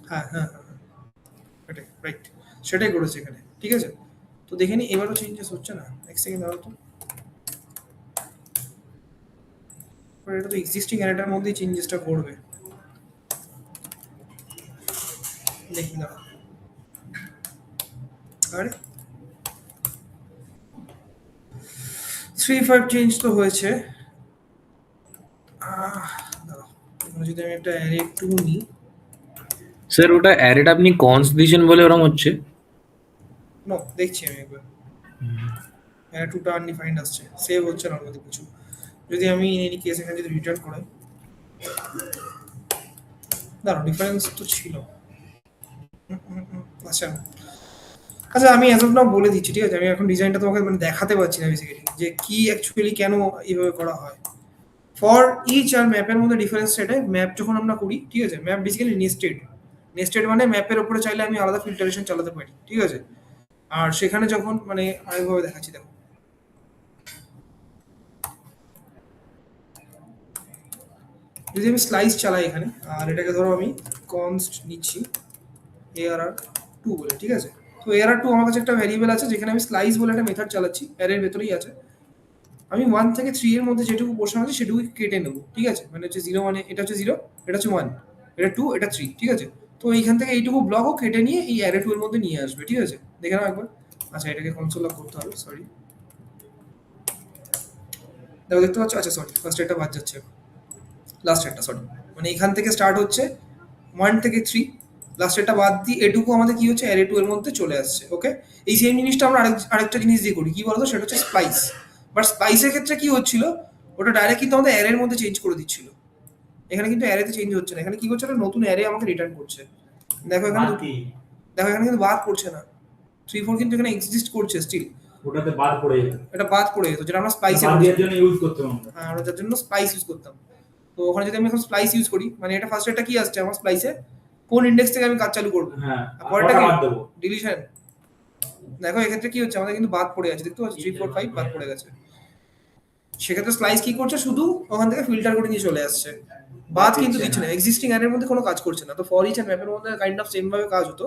হ্যাঁ হ্যাঁ হ্যাঁ, এটাই রাইট, সেটাই করেছে এখানে, ঠিক আছে? তো দেখে নি, এবারও চেঞ্জেস হচ্ছে না। এক সেকেন্ড দাঁড়াও তো, এটা তো এক্সিস্টিং অ্যারেটার মধ্যেই চেঞ্জেসটা করবে, দেখি না। আরে 3 5 চেঞ্জ তো হয়েছে। দাঁড়াও, এখানে যদি আমি একটা অ্যারে 2 নিই, স্যার ওটা অ্যারেটা আপনি কনস দিয়েছেন বলে ওরকম হচ্ছে। নো দেখছি আমি একবার, অ্যারে 2টা আনডিফাইন্ড আসছে, সেভ হচ্ছে না আমাদের কিছু। যদি আমি এনি কেস এখানে যদি রিটার্ন করাই, দাঁড়াও ডিফারেন্স তো ছিল। আচ্ছা আচ্ছা, আমি অ্যাজ অফ নাও বলে দিচ্ছি, ঠিক আছে? আমি এখন ডিজাইনটা তোমাকে মানে দেখাতে পারছি না বেসিক্যালি যে কি অ্যাকচুয়ালি কেন এইভাবে করা হয়। ফর ইচ আর ম্যাপের মধ্যে ডিফারেন্স সেটাই। ম্যাপ যখন আমরা করি, ঠিক আছে, ম্যাপ বেসিক্যালি নেস্টেড। নেস্টেড মানে ম্যাপের উপরে চাইলে আমি আলাদা ফিল্টারেশন চালাতে পারি, ঠিক আছে? আর সেখানে যখন মানে আরেকভাবে দেখাচ্ছি, দেখো যদি আমি স্লাইস চালাই এখানে, আর এটাকে ধরো আমি কনস্ট নিচ্ছি ARR2 বলে, ঠিক আছে? তো ARR2 আমার কাছে একটা ভ্যারিয়েবল আছে যেখানে আমি স্লাইস বলে একটা মেথড চালাচ্ছি, অ্যারের ভেতরেই আছে। আমি 1 থেকে 3 এর মধ্যে যেটুকু পোর্শন আছে সেটুকু কেটে নেবো, ঠিক আছে? মানে হচ্ছে 0 মানে এটা হচ্ছে 0, এটা হচ্ছে 1, এটা 2, এটা 3, ঠিক আছে? তো এইখান থেকে এইটুকু ব্লকও কেটে নিয়ে এই অ্যারে 2 এর মধ্যে নিয়ে আসবে, ঠিক আছে? দেখে নাও একবার। আচ্ছা, এটাকে কনসোল লক করতে হবে, সরি। দেখো, দেখতে পাচ্ছ? আচ্ছা সরি, ফার্স্ট এটা বাদ যাচ্ছে, লাস্ট একটা, সরি। মানে এখান থেকে স্টার্ট হচ্ছে 1 থেকে 3, লাস্ট এটা বাদ দিই, এটুকু আমাদের কি হচ্ছে অ্যারে 2 এর মধ্যে চলে আসছে। ওকে, এই সেম জিনিসটা আমরা আরেকটা জিনিস দিয়ে করি, কি বলতো? সেটা হচ্ছে স্প্লাইস। বাট স্প্লাইসের ক্ষেত্রে কি হচ্ছিল, ওটা ডাইরেক্ট কিন্তু আমাদের অ্যারের মধ্যে চেঞ্জ করে দিচ্ছিল। এখানে কিন্তু অ্যারেতে চেঞ্জ হচ্ছে না, এখানে কি করছে? একটা নতুন অ্যারে আমাকে রিটার্ন করছে। দেখো এখানে দেখো এখানে কিন্তু বাদ পড়ছে না, 3 4 কিন্তু এখানে এক্সিস্ট করছে স্টিল। ওটাতে বাদ পড়ে যেত, এটা বাদ পড়ে যেত, যেটা আমরা স্পাইসে বাদ দেওয়ার জন্য ইউজ করতাম আমরা। হ্যাঁ, আমরা যার জন্য স্পাইস ইউজ করতাম। তো ওখানে যদি আমি এখন স্প্লাইস ইউজ করি, মানে এটা ফার্স্ট এটা কি আসছে আমার স্প্লাইসে, কোন ইন্ডেক্স থেকে আমি কাজ চালু করবো, হ্যাঁ আর পরেরটা কটা কি বাদ দেবো? ডিলিশন। দেখো এক্ষেত্রে কি হচ্ছে, আমাদের কিন্তু বাদ পড়ে আছে, দেখতে পাচ্ছ 3 4 5 বাদ পড়ে গেছে। সেক্ষেত্রে স্লাইস কি করছে, শুধু ওখান থেকে ফিল্টার করে নিয়ে চলে আসছে, বাদ কিন্তু দিচ্ছে না, এক্সিস্টিং অ্যারের মধ্যে কোনো কাজ করছে না। তো ফর ইচ এন্ড ম্যাপের মধ্যে কাইন্ড অফ সেম ভাবে কাজ হতো।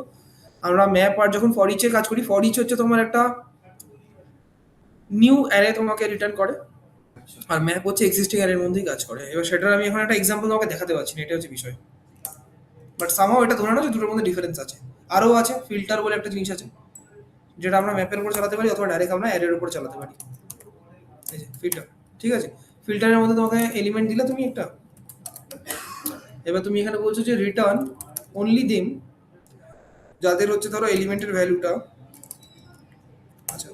আমরা ম্যাপ আর যখন ফর ইচে কাজ করি, ফর ইচ হচ্ছে তোমার একটা নিউ অ্যারে তোমাকে রিটার্ন করে, আর ম্যাপ হচ্ছে এক্সিস্টিং অ্যারের মধ্যেই কাজ করে। এবার সেটার আমি এখন একটা এক্সাম্পল তোমাকে দেখাতে পারছি না, এটা হচ্ছে বিষয়। বাট সামহাও এটা ধরে নাও যে দুটোর মধ্যে ডিফারেন্স আছে। আরও আছে ফিল্টার বলে একটা জিনিস আছে, যেটা আমরা ম্যাপের উপর চালাতে পারি অথবা ডাইরেক্ট আমরা অ্যারের উপর চালাতে পারি। এই যে ফিল্টার, ঠিক আছে। ফিল্টারের মধ্যে তোমাকে এলিমেন্ট দিলে তুমি একটা, এবার তুমি এখানে বলছো যে রিটার্ন অনলি দেম, যাদের হচ্ছে ধরো এলিমেন্টের ভ্যালুটা, আচ্ছা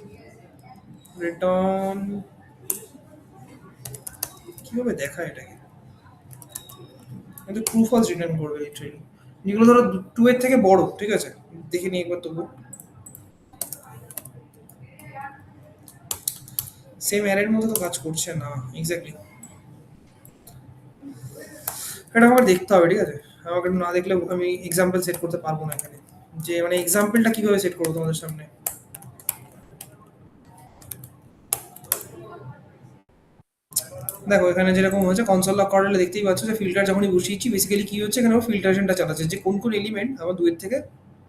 রিটার্ন কিভাবে দেখায় এটাকে, কিন্তু ট্রু ফলস রিটার্ন করবে লিটারালি, যেগুলো ধরো 2 এর থেকে বড়, ঠিক আছে। দেখে নিই একবার তবু, সেম অ্যারের মধ্যে তো কাজ করছে না এক্স্যাক্টলি, এটা আমার দেখতে হবে, ঠিক আছে। আমাকে না দেখলে আমি এক্সাম্পল সেট করতে পারবো না এখানে, যে মানে এক্সাম্পলটা কিভাবে সেট করবো তোমাদের সামনে। দেখো এখানে যেরকম হচ্ছে কনসোল লক করালে দেখতেই পাচ্ছ যে ফিল্টার যখনই বসিয়েছি বেসিক্যালি কি হচ্ছে, এখানে ফিল্টারেশনটা চালাচ্ছে যে কোন কোন এলিমেন্ট আমার 2 এর থেকে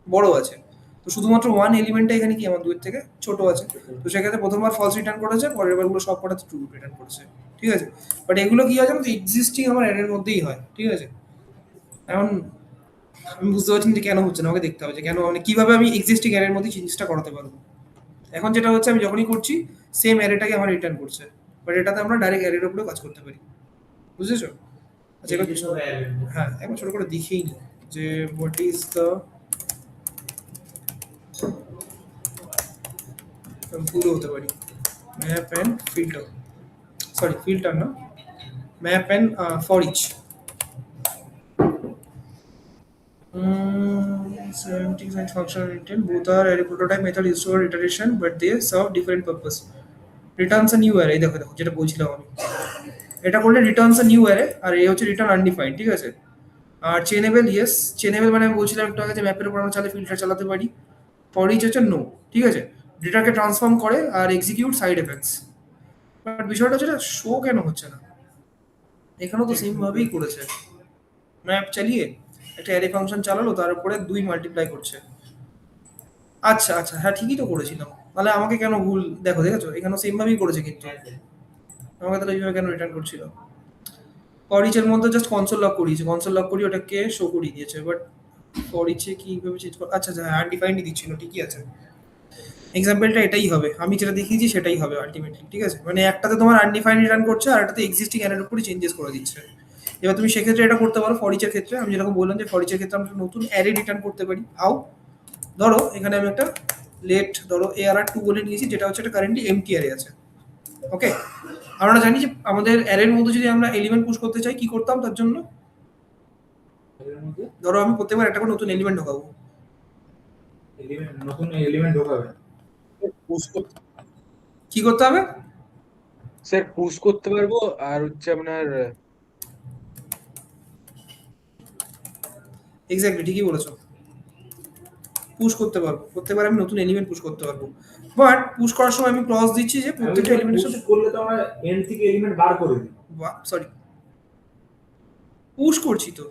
বড় আছে। তো শুধুমাত্র ওয়ান এলিমেন্টটা এখানে কি আমার 2 এর থেকে ছোট আছে, তো সেক্ষেত্রে প্রথমবার ফলস রিটার্ন করেছে, পরের বারগুলো সব কটাতে ট্রু রিটার্ন করেছে, ঠিক আছে। বাট এগুলো কি হয় জানো তো, এক্সিস্টিং আমার অ্যারের মধ্যেই হয়, ঠিক আছে। এখন আমি বুঝতে পারছি না যে কেন হচ্ছে না, আমাকে দেখতে হবে যে কেন, মানে কিভাবে আমি এক্সিস্টিং অ্যারের মধ্যে চেঞ্জটা করাতে পারবো। এখন যেটা হচ্ছে, আমি যখনই করছি সেম অ্যারেটাকে আমার রিটার্ন করছে, বাট এটাতে আমরা ডাইরেক্ট অ্যারের উপরেও কাজ করতে পারি, বুঝেছো? আচ্ছা এবার হ্যাঁ একবার ছোট করে দেখেই নি যে হোয়াট ইজ দ্য, ভুল হতে পারি, map and filter, sorry filter না, map and for each. 70 functional intent, both are array prototype method used for iteration, but they serve different purpose. Returns a new array, দেখো দেখো যেটা বলছিলাম আমি, এটা করলে রিটার্নস আ নিউ অ্যারে, আর এই হচ্ছে রিটার্ন আনডিফাইন্ড, ঠিক আছে। আর চেনেবল, ইয়েস চেনেবল মানে আমি বলছিলাম একটু আগে যে ম্যাপের উপর আমরা চাইলে ফিল্টার চালাতে পারি। ফর ইচ হচ্ছে নো, ঠিক আছে, ডেটাকে ট্রান্সফর্ম করে আর এক্সিকিউট সাইড এফেক্টস। বাট বিষয়টা হচ্ছে শো কেন হচ্ছে না, এখানেও তো সেম ভাবেই করেছে, ম্যাপ চালিয়ে একটা অ্যারে ফাংশন চালালো, তার উপরে 2 মাল্টিপ্লাই করছে। আচ্ছা আচ্ছা হ্যাঁ ঠিকই তো করেছিলাম, তাহলে আমাকে কেন ভুল, দেখো দেখেছো এখানেও সেম ভাবেই করেছে, কিন্তু আমাকে তাহলে এইভাবে কেন রিটার্ন করছিল। ফর ইচের মধ্যে জাস্ট কনসোল লক করিয়েছে, কনসোল লক করি ওটাকে শো করিয়ে দিয়েছে, বাট ফর ইচে কিভাবে চেঞ্জ করে, আচ্ছা আচ্ছা আনডিফাইন্ডই দিচ্ছিল, ঠিকই আছে। এক্সাম্পলটা এটাই হবে, আমি যেটা দেখিয়েছি সেটাই হবে আলটিমেটলি, ঠিক আছে। মানে একটাতে তোমার আনডিফাইন্ড রিটার্ন করছে আর একটাতে এক্সিস্টিং অ্যারের উপরই চেঞ্জেস করে দিচ্ছে। এবার তুমি সেক্ষেত্রে এটা করতে পারো ফর ইচের ক্ষেত্রে, আমি যেরকম বললাম যে ফর ইচের ক্ষেত্রে আমরা নতুন অ্যারে রিটার্ন করতে পারি। হাউ, ধরো এখানে আমি একটা লেট ধরো ARR2 বলে নিয়েছি, যেটা হচ্ছে একটা কারেন্টলি এমটি অ্যারে আছে, ওকে। আমরা জানি যে আমাদের অ্যারের মধ্যে যদি আমরা এলিমেন্ট পুশ করতে চাই কি করতাম তার জন্য, এর মধ্যে ধরো আমি প্রত্যেকবার একটা করে নতুন এলিমেন্ট ঢোকাবো, নতুন এলিমেন্ট ঢোকাবে। পুশ করতে কি করতে হবে, স্যার পুশ করতে পারবো আর হচ্ছে আপনার এক্স্যাক্টলি ঠিকই বলেছো, পুশ করতে পারবো, প্রত্যেকবার আমি নতুন এলিমেন্ট পুশ করতে পারবো। বাট পুশ করার সময় আমি ক্লজ দিচ্ছি যে প্রত্যেকটা এলিমেন্টের সাথে, করলে তো আমরা এন্ড থেকে এলিমেন্ট বার করে দিই। সরি পুশ করছি তো,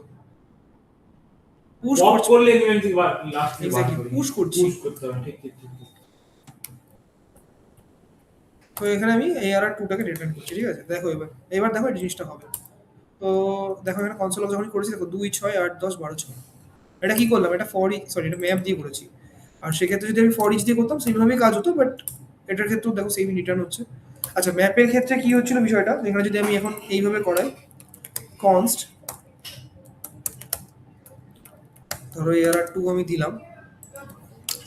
পুশ পপ করছি করলে এলিমেন্ট থেকে লাস্ট থেকে বার এক্স্যাক্টলি, করি। পুশ করছি। পুশ করতে হবে, ঠিক ঠিক ঠিক ঠিক। তো এখানে আমি ARR2টাকে রিটার্ন করছি, ঠিক আছে। দেখো এবার এবার দেখো এই জিনিসটা হবে। তো দেখো এখানে কনসোল যখন করেছি, দেখো 2 6 8 10 12 6, এটা কি করলাম, এটা ফর ইচ, সরি এটা ম্যাপ দিয়ে করেছি। আর সেক্ষেত্রে যদি আমি ফর ইচ দিয়ে করতাম সেইভাবেই কাজ হতো, বাট এটার ক্ষেত্রেও দেখো সেম রিটার্ন হচ্ছে। আচ্ছা ম্যাপের ক্ষেত্রে কি হচ্ছিল বিষয়টা, এখানে যদি আমি এখন এইভাবে করাই কনস্ট, ধরো ARR2 আমি দিলাম,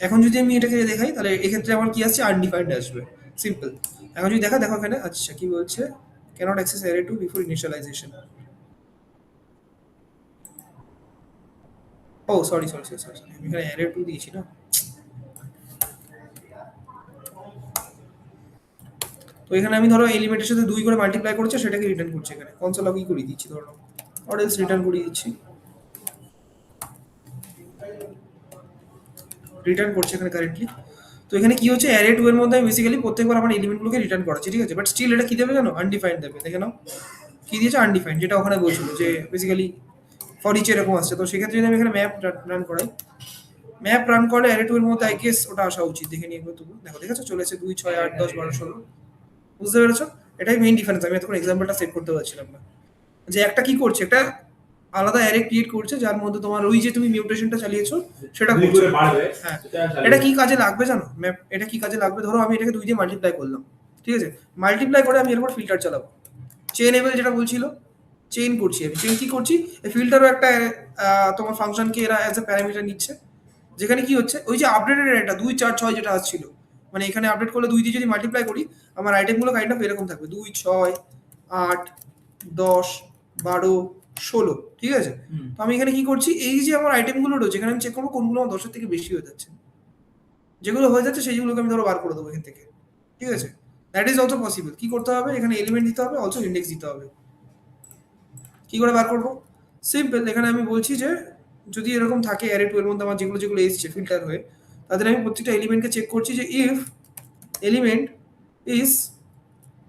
এখন যদি আমি এটাকে দেখাই তাহলে এক্ষেত্রে আমার কি আসছে, আনডিফাইন্ড আসবে, সিম্পল। এখন যদি দেখা, দেখো এখানে আচ্ছা কি বলছে, cannot access array2 before initialization. ও সরি সরি সরি সরি, আমি এখানে array2 দিয়েছি না। তো এখানে আমি ধরো এলিমেন্টের সাথে 2 করে মাল্টিপ্লাই করেছে সেটাকে রিটার্ন করছি এখানে কনসোল লগই করে দিচ্ছি ধরো অর এলস রিটার্ন করে দিচ্ছি রিটার্ন করছে এখানে কারেন্টলি। তো এখানে কি হচ্ছে অ্যারে 2 এর মধ্যে আমি বেসিক্যালি প্রত্যেকবার আমার এলিমেন্টগুলোকে রিটার্ন করাচ্ছি ঠিক আছে বাট স্টিল এটা কি দেবে জানো আনডিফাইন্ড দেবে দেখে নাও কি দিয়েছে আনডিফাইন্ড যেটা ওখানে বলছিল যে বেসিক্যালি ফর ইচ এরকম আসছে। তো সেক্ষেত্রে যদি আমি এখানে ম্যাপ রান করাই ম্যাপ রান করলে অ্যারে 2 এর মধ্যে আই গেস ওটা আসা উচিত দেখে নিয়ে একবার তবু দেখো দেখেছো চলে এসেছে 2 6 8 10 12 16 বুঝতে পেরেছো এটাই মেইন ডিফারেন্স আমি এতক্ষণ এক্সাম্পলটা সেট করতে পারছিলাম না যে একটা কি করছে একটা আলাদা অ্যারে ক্রিয়েট করছে যার মধ্যে তোমার ওই যে তুমি মিউটেশনটা চালিয়েছো সেটা দুই করছে করে বাড়বে হ্যাঁ সেটা চালিয়ে এটা কি কাজে লাগবে জানো ম্যাপ এটা কি কাজে লাগবে ধরো আমি এটাকে 2 দিয়ে মাল্টিপ্লাই করলাম ঠিক আছে মাল্টিপ্লাই করে আমি এরপর ফিল্টার চালাবো চেইনেবল যেটা বলছিল চেইন করছি আমি চেইন কি করছি এই ফিল্টারও একটা তোমার ফাংশনকে এরা অ্যাজ এ প্যারামিটার নিচ্ছে যেখানে কি হচ্ছে ওই যে আপডেটেড এটা 2 4 6 যেটা আসছিল মানে এখানে আপডেট করলে 2 দিয়ে যদি মাল্টিপ্লাই করি আমার আইটেমগুলো কাইন্ড অফ এরকম থাকবে 2 6 8 10 12 16 ঠিক আছে হুম। তো আমি এখানে কি করছি এই যে আমার আইটেমগুলো রয়েছে এখানে আমি চেক করবো কোনগুলো আমার 10 এর থেকে বেশি হয়ে যাচ্ছে যেগুলো হয়ে যাচ্ছে সেইগুলোকে আমি ধরো বার করে দেবো এখান থেকে ঠিক আছে দ্যাট ইজ অলসো পসিবল কি করতে হবে এখানে এলিমেন্ট দিতে হবে অলসো ইন্ডেক্স দিতে হবে কি করে বার করবো সিম্পল এখানে আমি বলছি যে যদি এরকম থাকে অ্যারে 2 এর মধ্যে আমার যেগুলো যেগুলো এসছে ফিল্টার হয়ে তাদের আমি প্রত্যেকটা এলিমেন্টকে চেক করছি যে if element is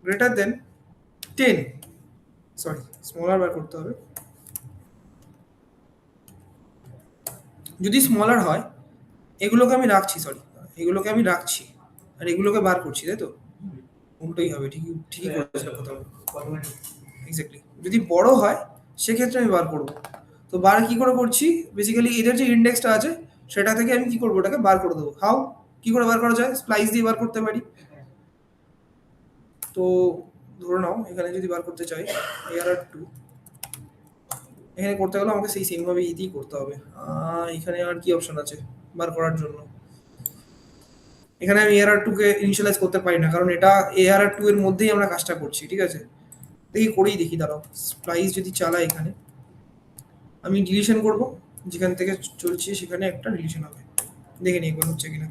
greater than 10 sorry smaller বার করতে হবে যদি স্মলার হয় এগুলোকে আমি রাখছি সরি এগুলোকে আমি রাখছি আর এগুলোকে বার করছি তাই তো উল্টোই হবে ঠিকই ঠিকই করেছিলাম কোথাও এক্স্যাক্টলি যদি বড় হয় সেক্ষেত্রে আমি বার করব তো বার কি করে করছি বেসিক্যালি এদের যে ইন্ডেক্সটা আছে সেটা থেকে আমি কি করবো ওটাকে বার করে দেবো হাউ কি করে বার করা যায় স্প্লাইস দিয়ে বার করতে পারি তো ধরে নাও এখানে যদি বার করতে চাই এআরআর 2 এখানে করতে গেলে আমাকে সেই সেম ভাবে ইদিই করতে হবে এখানে আর কি অপশন আছে বার করার জন্য এখানে আমি এআরআর 2 কে ইনিশিয়ালাইজ করতে পারি না কারণ এটা এআরআর 2 এর মধ্যেই আমরা কাজটা করছি ঠিক আছে দেখি করেই দেখি দাঁড়াও স্প্লাইস যদি চালাই এখানে আমি ডিলিশন করব যেখান থেকে চলছে সেখানে একটা ডিলিশন হবে দেখে নিই একবার হচ্ছে কিনা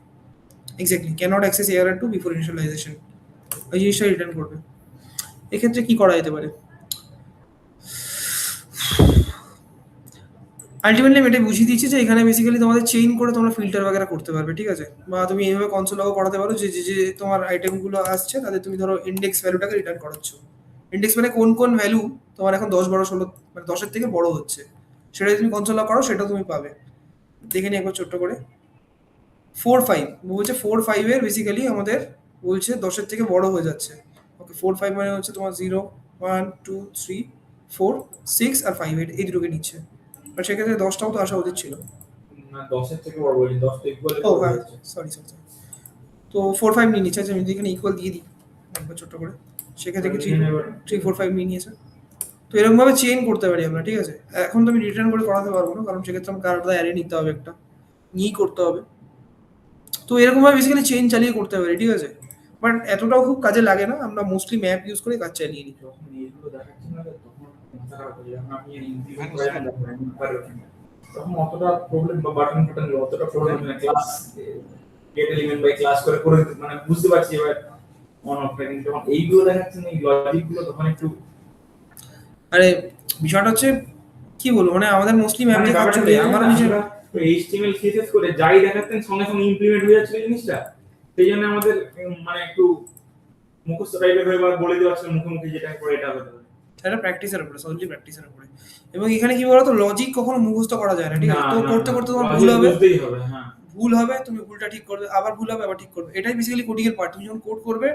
exactly can't access ARR 2 before initialization ওই জিনিসটা রিটার্ন করবে এক্ষেত্রে কি করা যেতে পারে আলটিমেটলি আমি এটাই বুঝিয়ে দিচ্ছি যে এখানে বেসিক্যালি তোমাদের চেইন করে তোমরা ফিল্টার বাগেরা করতে পারবে ঠিক আছে বা তুমি এইভাবে কনসোল লগও করাতে পারো যে যে যে তোমার আইটেমগুলো আসছে তাদের তুমি ধরো ইন্ডেক্স ভ্যালুটাকে রিটার্ন করাচ্ছ ইন্ডেক্স মানে কোন কোন ভ্যালু তোমার এখন 10 12 16 মানে 10 এর থেকে বড় হচ্ছে সেটা যদি তুমি কনসোল লগ করো সেটাও তুমি পাবে দেখে নিই একবার ছোট্ট করে 4 5 বলছে 4 5 এর বেসিক্যালি আমাদের বলছে 10 এর থেকে বড় হয়ে যাচ্ছে ওকে 4 5 মানে হচ্ছে তোমার 0 1 2 3 4 6 আর 5 8 এই দুটোকে নিচ্ছে আর সেক্ষেত্রে 10টাও তো আসা উচিত ছিল না 10 এর থেকে বড় বলি 10 তো ইকুয়াল ও হ্যাঁ সরি সরি তো 4 5 নিয়ে নিচ্ছে আচ্ছা আমি যদি এখানে ইকুয়াল দিয়ে দিই একবার ছোট্ট করে সেক্ষেত্রে কি 3 4 5 নিয়ে নিয়েছে তো এরকম ভাবে চেইন করতে পারি আমরা ঠিক আছে এখন তো আমি রিটার্ন করে করাতে পারবো না কারণ সেক্ষেত্রে আমাকে আলাদা অ্যারে নিতে হবে একটা নিয়েই করতে হবে তো এরকম ভাবে বেসিক্যালি চেইন চালিয়ে করতে পারি ঠিক আছে বাট এতটাও খুব কাজে লাগে না আমরা মোস্টলি ম্যাপ ইউজ করে কাজ চালিয়ে নিই যখন এইগুলো দেখাচ্ছি না তখন মাথা খারাপ হয়ে যায় যখন আপনি ইমপ্লিমেন্ট করেন তখন অতটা প্রবলেম বা বাটন অতটা প্রবলেম না class get element by class করে করে মানে বুঝতে পারছি এবার অন অফ কিন্তু যখন এইগুলো দেখাচ্ছেন এই লজিকগুলো তখন একটু আরে বিষয়টা হচ্ছে কি বলবো মানে আমাদের মোস্টলি ম্যাপ দিয়ে কাজ চলে আমার নিজের HTML CSS করে যাই দেখাচ্ছেন সঙ্গে সঙ্গে ইমপ্লিমেন্ট হয়ে যাচ্ছে জিনিসটা সেই জন্য আমাদের মানে একটু মুখস্থ টাইপের হয়ে বলে দেওয়া আছে মুখোমুখি যেটা করে এটা হবে সেটা প্র্যাকটিসের উপরে সলিডলি প্র্যাকটিসের উপরে এবং এখানে কি বলতো লজিক কখনো মুখস্থ করা যায় না ঠিক আছে তো করতে করতে তোমার ভুল হবে বুঝতেই হবে হ্যাঁ ভুল হবে তুমি ভুলটা ঠিক করবে আবার ভুল হবে আবার ঠিক করবে এটাই বেসিক্যালি কোডিং এর পার্ট তুমি যখন কোড করবে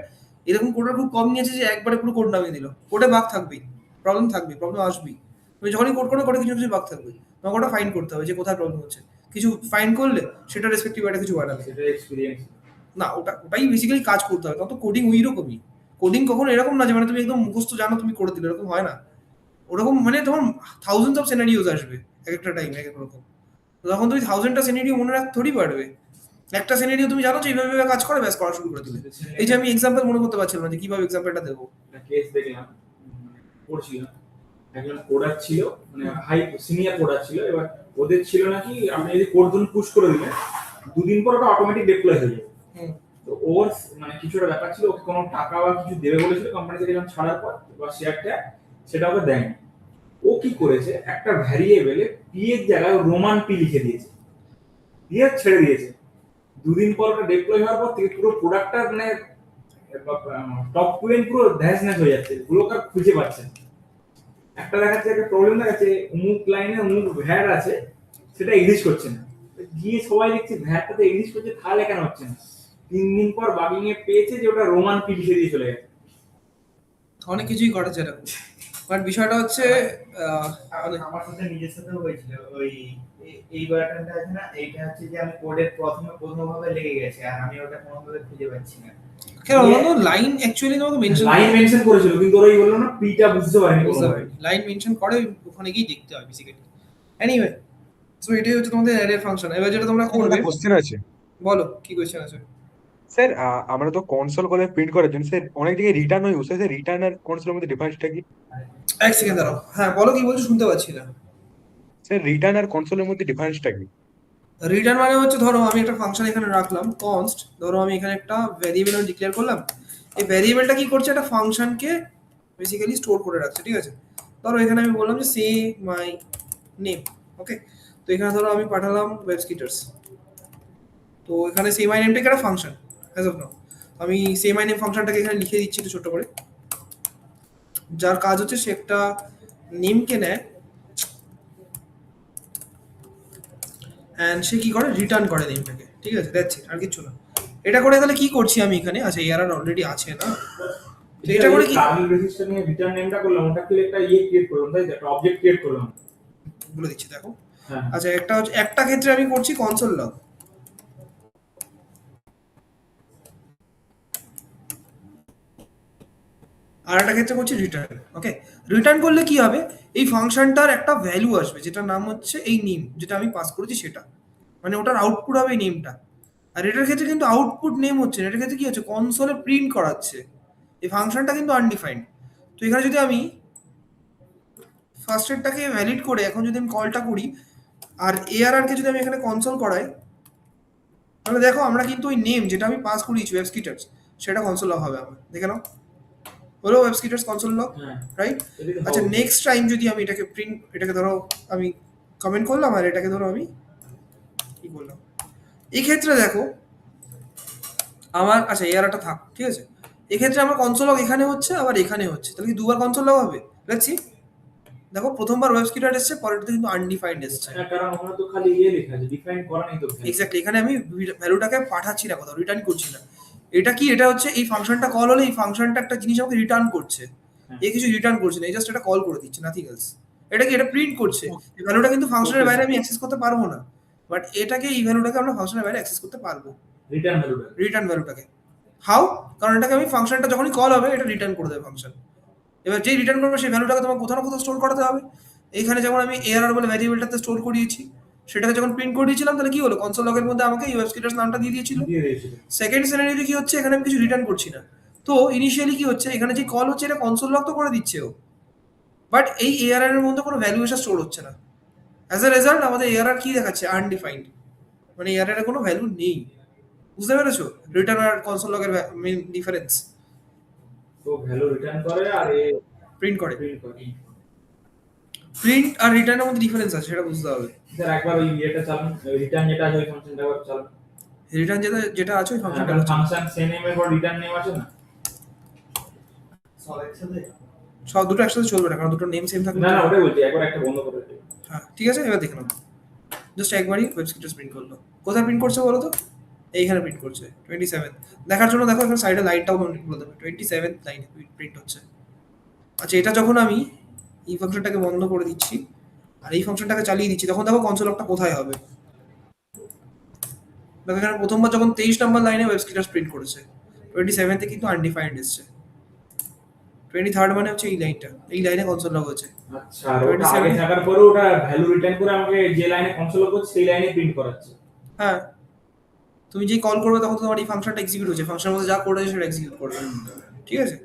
এরকম কোডের খুব কম নিয়েছে যে একবারে পুরো কোড নামিয়ে দিল কোডে বাগ থাকবেই প্রবলেম আসবেই তুমি যখনই কোড করবে কোডে কিছু কিছু বাগ থাকবে তোমাকে ওটা ফাইন্ড করতে হবে যে কোথায় প্রবলেম হচ্ছে কিছু ফাইন্ড করলে সেটা রেসপেক্টিভ একটা কিছু বাড়াবে সেটা এক্সপেরিয়েন্স না ওটাই বেসিক্যালি কাজ করতে হবে তত কোডিং ওই রকমই কোডিং কখনো এরকম না যে মানে তুমি একদম মুখস্থ জানো তুমি করে দিলে এরকম হয় না ওরকম মানে তোমার থাউজেন্ডস অফ সিনারিওস আসবে এক একটা টাইম এক এক রকম তখন তুমি 1000টা সিনারিও মনে রাখতে থোড়ি পারবে একটা সিনারিও তুমি জানো যে এইভাবে কাজ করে ব্যাস করা শুরু করে দিলে এই যে আমি এক্সাম্পল মনে করতে পারছিলাম না যে কিভাবে এক্সাম্পলটা দেবো কেস দেখলাম পড়ছিলাম একজন কোডার ছিল মানে হাই সিনিয়র কোডার ছিল এবার ওদের ছিল নাকি আপনি যদি কোড ধরুন পুশ করে দিলেন দুদিন পর ওটা অটোমেটিক ডিপ্লয় হয়ে যাবে তো তো ওর মানে কিছু একটা ব্যাপার ছিল, ওকে কোনো টাকা বা কিছু দেবে বলেছিল কোম্পানি থেকে যখন ছাড়ার পর বা শেয়ারটা, সেটা ওকে দেয়নি। ও কি করেছে, একটা ভ্যারিয়েবলে পি এর জায়গায় রোমান পি লিখে দিয়েছে, দিয়ে ছেড়ে দিয়েছে। দুদিন পর ওটা ডিপ্লয় হওয়ার পর থেকে পুরো প্রোডাক্টটা মানে টপ টুয়েন পুরো ধ্যাস ন্যাস হয়ে যাচ্ছে, গুলোকে আর খুঁজে পাচ্ছে না। একটা দেখাচ্ছে, একটা প্রবলেম দেখাচ্ছে, অমুক লাইনে অমুক ভ্যাট আছে, সেটা এক্সিস্ট করছে না। গিয়ে সবাই দেখছে ভ্যাটটা তো এক্সিস্ট করছে, তাহলে কেন হচ্ছে না? 3 দিন পর বাগিং এ পেয়েছে যে ওটা রোমান পি লিখে দিয়ে চলে গেছে। অনেক কিছুই ঘটেছে এরকম, বাট বিষয়টা হচ্ছে আমার সাথে নিজের সাথে হয়েছিল ওই এই বাটনটা আছে না, এইটা হচ্ছে যে আমি কোডের প্রথমভাবে লেগে গেছে আর আমি ওটা কোনোভাবে খুঁজে পাচ্ছি না। কেন লাইন অ্যাকচুয়ালি তোমাকে মেনশন লাইন মেনশন করেছিল, কিন্তু ওরাই বললো না পিটা বুঝতে পারেনি বুঝতে কোনোভাবে। পারি, লাইন মেনশন করে ওখানে গিয়ে দেখতে হয় বেসিক্যালি। এনিওয়ে, সো এটাই হচ্ছে তোমাদের অ্যারের ফাংশন। এবার যেটা তোমরা করবে, কোশ্চেন আছে বলো কি কোয়েশ্চেন আছে। স্যার। আমরা তো কনসোল করে প্রিন্ট করার জন্য স্যার অনেক জায়গায় রিটার্ন হয়, স্যার রিটার্ন আর কনসোলের মধ্যে ডিফারেন্সটা কি? এক সেকেন্ড দাঁড়াও, হ্যাঁ বলো কি বলছো, শুনতে পাচ্ছি না। স্যার রিটার্ন আর কনসোলের মধ্যে ডিফারেন্সটা কি? রিটার্ন মানে হচ্ছে ধরো আমি একটা ফাংশন এখানে রাখলাম কনস্ট, ধরো আমি এখানে একটা ভ্যারিয়েবল ডিক্লেয়ার করলাম। এই ভ্যারিয়েবলটা কি করছে, একটা ফাংশনকে বেসিক্যালি স্টোর করে রাখছে, ঠিক আছে। ধরো এখানে আমি বললাম যে সে মাই নেম, ওকে। তো এখানে ধরো আমি পাঠালাম ওয়েবস্কিটার্স, তো এখানে সে মাই নেমটা একটা ফাংশন অ্যাজ অফ নাও। আমি সে মাই নেম ফাংশনটাকে এখানে লিখে দিচ্ছি একটু ছোট করে, যার কাজ হচ্ছে সে একটা নেমকে নেয় অ্যান্ড সে কি করে, রিটার্ন করে নেমটাকে, ঠিক আছে, দ্যাটস ইট, আর কিছু না। এটা করে তাহলে কি করছি আমি এখানে, আচ্ছা এআরআর অলরেডি আছে না, তো এটা করে কি কার্নেল রেজিস্টার নিয়ে রিটার্ন নেমটা করলাম, ওটা কি একটা ইয়ে ক্রিয়েট করলাম, তাই তো? একটা অবজেক্ট ক্রিয়েট করলাম। বলে দিচ্ছি দেখো। হ্যাঁ, আচ্ছা একটা হচ্ছে, একটা ক্ষেত্রে আমি করছি কনসোল লগ, আর একটা ক্ষেত্রে করছি রিটার্ন, ওকে। রিটার্ন করলে কি হবে, এই ফাংশনটার একটা ভ্যালু আসবে যেটার নাম হচ্ছে এই নেম যেটা আমি পাস করেছি সেটা, মানে ওটার আউটপুট হবে এই নেমটা। আর এটার ক্ষেত্রে কিন্তু আউটপুট নেম হচ্ছে না, এটার ক্ষেত্রে কি হচ্ছে, কনসোলে প্রিন্ট করাচ্ছে। এই ফাংশনটা কিন্তু আনডিফাইন্ড। তো এখানে যদি আমি ফার্স্টেরটাকে ভ্যালিড করে এখন যদি আমি কলটা করি, আর এআরআর কে যদি আমি এখানে কনসোল করাই, তাহলে দেখো আমরা কিন্তু ওই নেম যেটা আমি পাস করিয়েছি ওয়েবস্কিটার্স, সেটা কনসোল লগ হবে আমার, দেখে নাও হলো ওয়েবস্কিটার্স কনসোল লগ, হ্যাঁ, রাইট। এটাই তো আচ্ছা হবে। নেক্সট টাইম যদি আমি এটাকে প্রিন্ট, এটাকে ধরো আমি কমেন্ট করলাম আর এটাকে ধরো আমি কি বললাম, এই ক্ষেত্রে দেখো আমার, আচ্ছা এআরআরটা থাক, ঠিক আছে। এক্ষেত্রে আমার কনসোল লগ এখানে হচ্ছে আবার এখানে হচ্ছে, তাহলে কি দুবার কনসোল লগ হবে, লেটস সি। দেখো প্রথমবার ওয়েবস্কিটার এসেছে, পরেরটা কিন্তু আনডিফাইন্ড এসেছে। হ্যাঁ, কারণ ওখানে তো খালি ইয়ে লেখা আছে, ডিফাইন করা নেই তো। এক্স্যাক্টলি, এখানে আমি ভ্যালুটাকে পাঠাচ্ছি না, কোথাও রিটার্ন করছি না। এটা কি, এটা হচ্ছে এই ফাংশনটা কল হলে এই ফাংশনটা একটা জিনিস আমাকে রিটার্ন করছে, এ কিছু রিটার্ন করছে না, এই জাস্ট এটা কল করে দিচ্ছে, নাথিং এলস। এটা কি, এটা প্রিন্ট করছে, এই ভ্যালুটা কিন্তু ফাংশনের বাইরে আমি অ্যাক্সেস করতে পারবো না, বাট এটাকে, এই ভ্যালুটাকে আমরা ফাংশনের বাইরে অ্যাক্সেস করতে পারবো, রিটার্ন ভ্যালুটা। রিটার্ন ভ্যালুটাকে। হাউ, কারণ এটাকে আমি ফাংশনটা যখনই কল হবে এটা রিটার্ন করে দেবে ফাংশন। এবার যেই রিটার্ন করবে সেই ভ্যালুটাকে তোমার কোথাও না কোথাও স্টোর করাতে হবে। এইখানে যেমন আমি এআরআর বলে ভ্যারিয়েবলটাতে স্টোর করিয়েছি, সেটাকে যখন প্রিন্ট করে দিয়েছিলাম তাহলে কি হলো, কনসোল লগের মধ্যে আমাকে ওয়েবস্কিটার্স নামটা দিয়ে দিয়েছিল। দিয়ে দিয়েছিল। সেকেন্ড সিনারিওতে কি হচ্ছে, এখানে আমি কিছু রিটার্ন করছি না। তো ইনিশিয়ালি কি হচ্ছে, এখানে যে কল হচ্ছে এটা কনসোল লগ তো করে দিচ্ছে ও, বাট এই এআরআর এর মধ্যে কোনো ভ্যালু এসে স্টোর হচ্ছে না। অ্যাজ এ রেজাল্ট আমাদের এআরআর কি দেখাচ্ছে, আনডিফাইন্ড, মানে এআরআর এর কোনো ভ্যালু নেই। বুঝতে পেরেছো রিটার্ন আর কনসোল লগের মেইন ডিফারেন্স? তো ভ্যালু রিটার্ন করে আর এ প্রিন্ট করে, প্রিন্ট করে। প্রিন্ট আর রিটার্নের মধ্যে ডিফারেন্স আছে, সেটা বুঝতে হবে। স্যার একবার ওই ইয়েটা চালান, রিটার্ন যেটা আছে ওই ফাংশনটা একবার চালান। রিটার্ন যেটা যেটা আছে ওই ফাংশনটা ফাংশন সে নেমের পর রিটার্ন নেম আছে না? সব একসাথে সব দুটো একসাথে চলবে না, কারণ দুটো নেম সেম থাকবে। না না, ওটাই বলছি, একবার একটা বন্ধ করে দিই। হ্যাঁ ঠিক আছে, এবার দেখে নাও, জাস্ট একবারই ওয়েবসাইটটা প্রিন্ট করলো। কোথায় প্রিন্ট করছে বলো তো, এইখানে প্রিন্ট করছে 27 দেখার জন্য। দেখো এখানে সাইডে লাইনটাও বলে দেবে, 27 লাইন প্রিন্ট হচ্ছে। আচ্ছা এটা যখন আমি এই ফাংশনটাকে বন্ধ করে দিচ্ছি আর এই ফাংশনটাকে চালিয়ে দিচ্ছি, তখন দেখো কনসোল লগটা কোথায় হবে। দেখো এখানে প্রথমবার যখন 23 নম্বর লাইনে ওয়েবস্কিটার্স প্রিন্ট করেছে, 27 তে কিন্তু আনডিফাইন্ড এসছে। 23rd মানে হচ্ছে এই লাইনটা, এই লাইনে কনসোল লগ হচ্ছে। আচ্ছা, আর ওটা আগে থাকার পরে ওটা ভ্যালু রিটার্ন করে আমাকে যে লাইনে কনসোল করছে সেই লাইনে প্রিন্ট করাচ্ছে। হ্যাঁ, তুমি যেই কল করবে তখন তোমার এই ফাংশনটা এক্সিকিউট হচ্ছে, ফাংশনের মধ্যে যা কোড আছে সেটা এক্সিকিউট করবে, ঠিক আছে।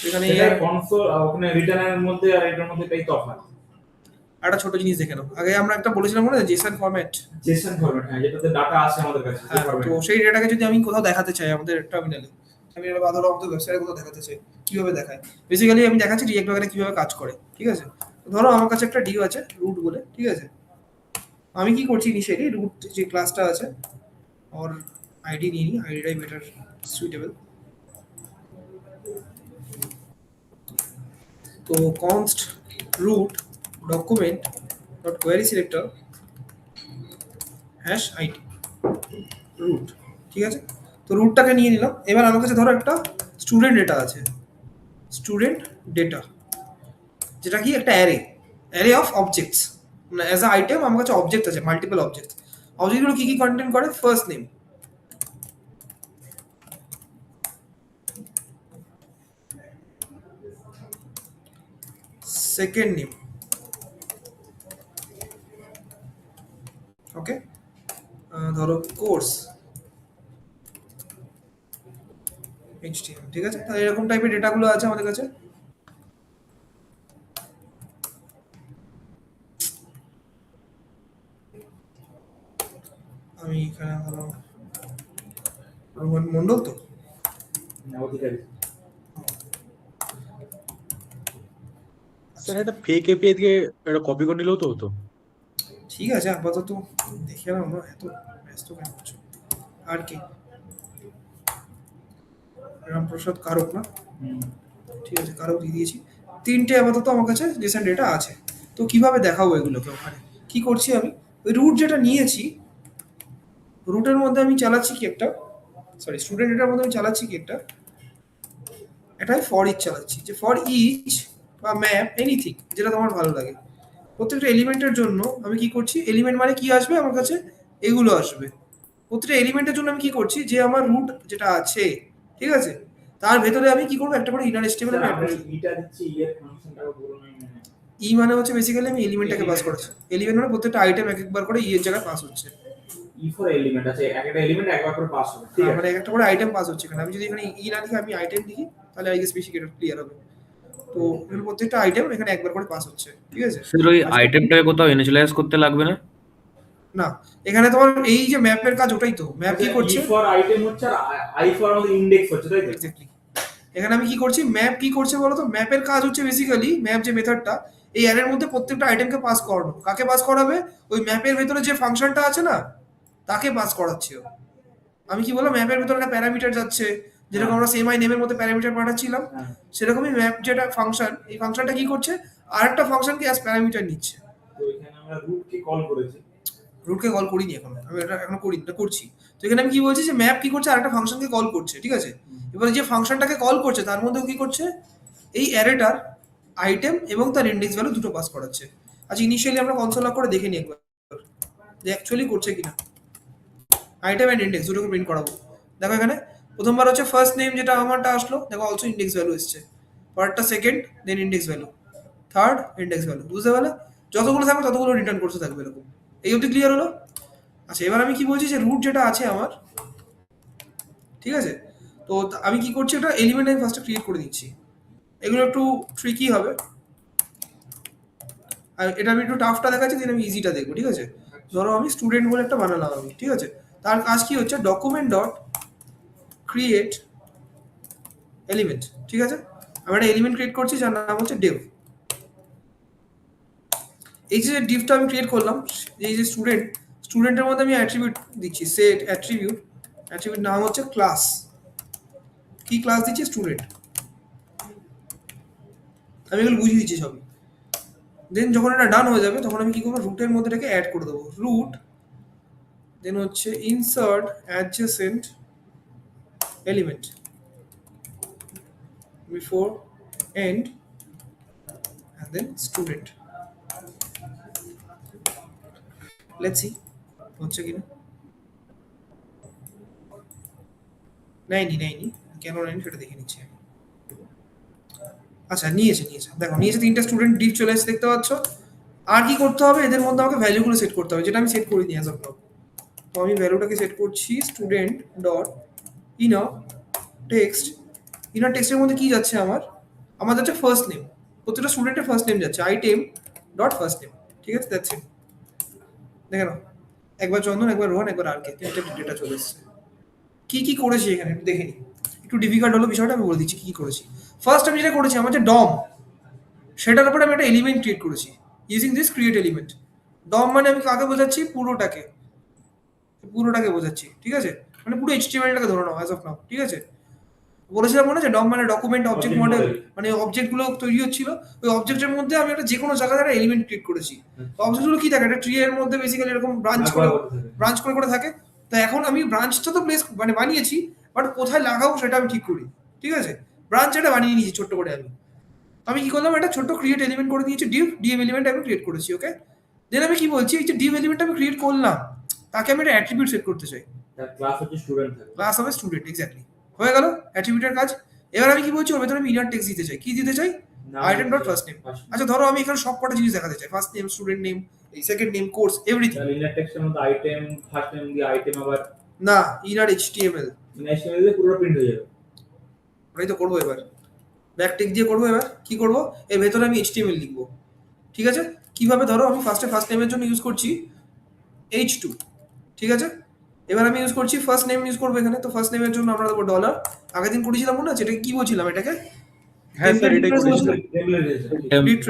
এখানে এটা কনসোল ওখানে রিটার্নের মধ্যে আর এটার মধ্যে তাই তফাৎ। একটা ছোট জিনিস দেখে নাও। আগে আমরা একটা বলেছিলাম মনে আছে জেসন ফরম্যাট। জেসন ফরম্যাট, হ্যাঁ, যেটাতে ডাটা আসে আমাদের কাছে, সেই হ্যাঁ, তো ফরম্যাট। সেই ডেটাকে যদি আমি কোথাও দেখাতে চাই আমাদের টার্মিনালে, আমি এটা বাদর আমাদের ওয়েবসাইটে কোথাও দেখাতে চাই, কিভাবে দেখায়? বেসিক্যালি আমি দেখাচ্ছি রিয়েক্ট ওয়ার্কারে কিভাবে কাজ করে, ঠিক আছে? তো ধরো আমার কাছে একটা ডিউ আছে রুট বলে, ঠিক আছে? আমি কি করছি ইনিশিয়ালি রুট যে ক্লাসটা আছে ওর আইডি নিয়ে নিই, আইডিটাই বেটার সুইটেবল। তো const root document dot query selector hash id root, ঠিক আছে? তো রুটটাকে নিয়ে নিলাম। এবার আমার কাছে ধরো একটা স্টুডেন্ট ডেটা আছে, স্টুডেন্ট ডেটা, যেটা কি একটা অ্যারে অফ অবজেক্টস, মানে অ্যাজ আ আইটেম আমার কাছে অবজেক্ট আছে, মাল্টিপল অবজেক্ট। অবজেক্টগুলো কি কি কন্টেন্ট করে? ফার্স্ট নেম, সেকেন্ড নেম, ওকে, ধরো কোর্স HTML, ঠিক আছে? তাহলে এরকম টাইপের ডেটাগুলো আছে আমাদের কাছে। আমি এখানে ধরো রোহন মন্ডল, তো অধিকারী। স্যার একটা ফেক এপিআই থেকে একটা কপি করে নিলেও তো হতো। ঠিক আছে, আপাতত দেখে নাও না, এত ব্যস্ত কেন হচ্ছ? আর কি রামপ্রসাদ কারক না? ঠিক আছে, কারক দিয়ে দিয়েছি। তিনটে আপাতত আমার কাছে জেসন ডেটা আছে। তো কিভাবে দেখাবো এগুলোকে ওখানে? কি করছি আমি, ওই রুট যেটা নিয়েছি, রুটের মধ্যে আমি চালাচ্ছি কি একটা, সরি স্টুডেন্ট ডেটার মধ্যে আমি চালাচ্ছি কি একটা ফর ইচ চালাচ্ছি, যে ফর ইচ বা ম্যাপ এনিথিং যেটা তোমার ভালো লাগে, প্রত্যেকটা এলিমেন্টের জন্য আমি কি করছি, এলিমেন্ট মানে কি আসবে আমার কাছে, এগুলো আসবে। প্রত্যেকটা এলিমেন্টের জন্য আমি কি করছি, যে আমার রুট যেটা আছে, ঠিক আছে, তার ভেতরে আমি কি করবো, একটা করে ইনার এস্টিমেট আমি অ্যাড আমরা করছি। ইটা দিচ্ছি, ইয়ের ফাংশনটাও বলো না মানে। ই মানে হচ্ছে বেসিক্যালি আমি এলিমেন্টটাকে পাস করছি। এলিমেন্ট মানে প্রত্যেকটা আইটেম এক একবার করে ই এর জায়গায় পাস হচ্ছে। ই ফর এলিমেন্ট আছে, একটা এলিমেন্ট একবার করে পাস হবে, ঠিক হ্যাঁ, আছে? মানে একটা করে আইটেম পাস হচ্ছে এখানে। আমি যদি এখানে ই না লিখে আমি আইটেম লিখি, তাহলে আই গেস বেশি ক্লিয়ার হবে। তো এখানে প্রত্যেকটা আইটেম এখানে একবার করে পাস হচ্ছে, ঠিক আছে? স্যার ওই আচ্ছা, আইটেমটাকে কোথাও ইনিশিয়ালাইজ করতে লাগবে না? না, এখানে তোমার এই যে ম্যাপের কাজ, ওটাই তো ম্যাপ কি করছে ই ফর আইটেম হচ্ছে আর আই ফর আমাদের ইন্ডেক্স হচ্ছে, তাই তো? এক্স্যাক্টলি। এখানে আমি কি করছি, ম্যাপ কি করছে বলতো? ম্যাপের কাজ হচ্ছে বেসিক্যালি, ম্যাপ যে মেথডটা, এই অ্যারের মধ্যে প্রত্যেকটা আইটেমকে পাস করানো। কাকে পাস করাবে? ওই ম্যাপের ভেতরে যে ফাংশনটা আছে না, তাকে পাস করাচ্ছে ও। আমি কি বললাম, ম্যাপের ভেতরে একটা প্যারামিটার যাচ্ছে, যেরকম আমরা সেম আই নেমের মধ্যে প্যারামিটার পাঠাচ্ছিলাম, হ্যাঁ। সেরকমই ম্যাপ যেটা ফাংশন, এই ফাংশনটা কি করছে, আরেকটা ফাংশনকে অ্যাজ প্যারামিটার নিচ্ছে। তো এখানে আমরা রুট কে কল করেছি। রুটকে কল করিনি এখন, আমি এটা এখনো করিনি, এটা করছি। তো এখানে আমি কি বলছি, যে ম্যাপ কি করছে, আরেকটা ফাংশনকে কল করছে, ঠিক আছে? এবারে যে ফাংশনটাকে কল করছে তার মধ্যেও কি করছে, এই অ্যারেটার আইটেম এবং তার ইন্ডেক্স ভ্যালু দুটো পাস করাচ্ছে। আচ্ছা, ইনিশিয়ালি আমরা কনসোল লগ করে দেখে নিই একবার যে অ্যাকচুয়ালি করছে কিনা। আইটেম অ্যান্ড ইন্ডেক্স দুটোকে প্রিন্ট করাবো। দেখো এখানে প্রথমবার হচ্ছে ফার্স্ট নেম যেটা আমারটা আসলো, দেখো অলসো ইন্ডেক্স ভ্যালু এসছে, পরেরটা second, then index value, third index value. বুঝতে পারলে? যতগুলো থাকবে ততগুলো রিটার্ন করতে থাকবে এরকম। এই অবধি ক্লিয়ার হলো? আচ্ছা, এবার আমি কি বলছি, যে রুট যেটা আছে আমার, ঠিক আছে, তো আমি কি করছি, এটা এলিমেন্ট আমি ফার্স্টে ক্রিয়েট করে দিচ্ছি। এগুলো একটু ট্রিকি হবে, আর এটা আমি একটু টাফটা দেখাচ্ছি, দেন আমি ইজিটা দেখবো, ঠিক আছে? ধরো আমি স্টুডেন্ট বলে একটা বানালাম আমি, ঠিক আছে? তার কাজ কি হচ্ছে, ডকুমেন্ট ডট ক্রিয়েট এলিমেন্ট, ঠিক আছে? আমি একটা এলিমেন্ট ক্রিয়েট করছি যার নাম হচ্ছে ডেভ। এই যে ডিভটা আমি ক্রিয়েট করলাম, এই যে স্টুডেন্টের মধ্যে আমি অ্যাট্রিবিউট দিচ্ছি, সেট অ্যাট্রিবিউট নাম হচ্ছে ক্লাস। কি ক্লাস দিচ্ছি? স্টুডেন্ট। আমি এগুলো বুঝিয়ে দিচ্ছি সবই। দেন যখন এটা ডান হয়ে যাবে, তখন আমি কি করবো, রুটের মধ্যে এটাকে অ্যাড করে দেবো। রুট, দেন হচ্ছে insert adjacent element before end, and then student. Let's see হচ্ছে কিনা। নেয়নি, কেন নেয়নি সেটা দেখে নিচ্ছি আমি। আচ্ছা, নিয়েছে, দেখো নিয়েছে, তিনটা স্টুডেন্ট ডিভ চলে এসে দেখতে পাচ্ছ। আর কি করতে হবে, এদের মধ্যে আমাকে ভ্যালুগুলো সেট করতে হবে, যেটা আমি সেট করিনি অ্যাজ অফ নাও। তো আমি ভ্যালুটাকে সেট করছি student dot inner text. Inner টেক্সটের মধ্যে কি যাচ্ছে আমার যাচ্ছে ফার্স্ট নেম, প্রত্যেকটা স্টুডেন্টের ফার্স্ট নেম যাচ্ছে, আইটেম ডট ফার্স্ট নেম, ঠিক আছে, দ্যাটস ইট। দেখে নাও, একবার চন্দন, একবার রোহন, একবার আর কে, তিনটে ডেটা চলে এসছে। কি কি করেছি এখানে একটু দেখে নিই। একটু ডিফিকাল্ট হলো বিষয়টা, আমি বলে দিচ্ছি কি কি করেছি। ফার্স্ট আমি যেটা করেছি, আমার যে ডম, সেটার উপরে আমি একটা এলিমেন্ট ক্রিয়েট করেছি ইউজিং দিস ক্রিয়েট এলিমেন্ট। ডম মানে আমি কাকে বোঝাচ্ছি, পুরোটাকে, পুরোটাকে বোঝাচ্ছি, ঠিক আছে, মানে পুরো এইচটিএমএলটাকে ধরে নাও অ্যাজ অফ নাও, ঠিক আছে। বলেছিলাম মনে আছে, ডম মানে document object Object model, model। মানে অবজেক্ট গুলো তৈরি হচ্ছিল, ওই অবজেক্টের মধ্যে আমি একটা যে কোনো জায়গায় একটা এলিমেন্ট ক্রিয়েট করেছি। অবজেক্ট গুলো কি থাকে, একটা ট্রি এর মধ্যে বেসিক্যালি এরকম ব্রাঞ্চ করে করে থাকে। তো এখন আমি ব্রাঞ্চটা তো প্লেস মানে বানিয়েছি, বাট কোথায় লাগাবো সেটা আমি ঠিক করি, ঠিক আছে। ব্রাঞ্চ এটা বানিয়ে নিয়েছি ছোট্ট করে আমি। আমি কি করলাম, একটা ছোট্ট ক্রিয়েট এলিমেন্ট করে দিয়েছি, ডিভ এলিমেন্ট আমি ক্রিয়েট করেছি, ওকে। দেন আমি কি বলছি, এই যে ডিভ এলিমেন্ট আমি ক্রিয়েট করলাম, তাকে আমি একটা অ্যাট্রিবিউট সেট করতে চাই। তার ক্লাস হচ্ছে স্টুডেন্ট থাকে। ক্লাস হবে স্টুডেন্ট, এক্স্যাক্টলি, হয়ে গেল অ্যাট্রিবিউটের কাজ। এবার আমি কি বলছি, ওর ভেতরে আমি ইনার টেক্সট দিতে চাই, কি দিতে চাই, আইটেম ডট ফার্স্ট নেম। আচ্ছা ধরো আমি এখানে সব কটা জিনিস দেখাতে চাই, ফার্স্ট নেম, স্টুডেন্ট নেম, এই সেকেন্ড নেম, কোর্স, এভরিথিং। তাহলে ইনার টেক্সটের মধ্যে আইটেম, ফার্স্ট নেম দিয়ে আইটেম আবার না, ইনার এইচটিএমএল, ন্যাশনাল দিয়ে পুরো প্রিন্ট হয়ে যাবে। ওটাই তো করবো এবার, ব্যাকটিক দিয়ে করবো। এবার কি করবো, এর ভেতরে আমি এইচটিএমএল লিখবো, ঠিক আছে। কিভাবে, ধরো আমি ফার্স্ট নেমের জন্য ইউজ করছি h2, ঠিক আছে। এবার আমি ইউজ করছি ফার্স্ট নেম ইউজ করবো এখানে, তো ফার্স্ট নেমের জন্য আমরা দেবো ডলার। আগের দিন করেছিলাম মনে আছে, এটাকে কি বলছিলাম, এটাকে হ্যাঁ স্যার, এটাই template করেছিলাম। বলছিলাম। Template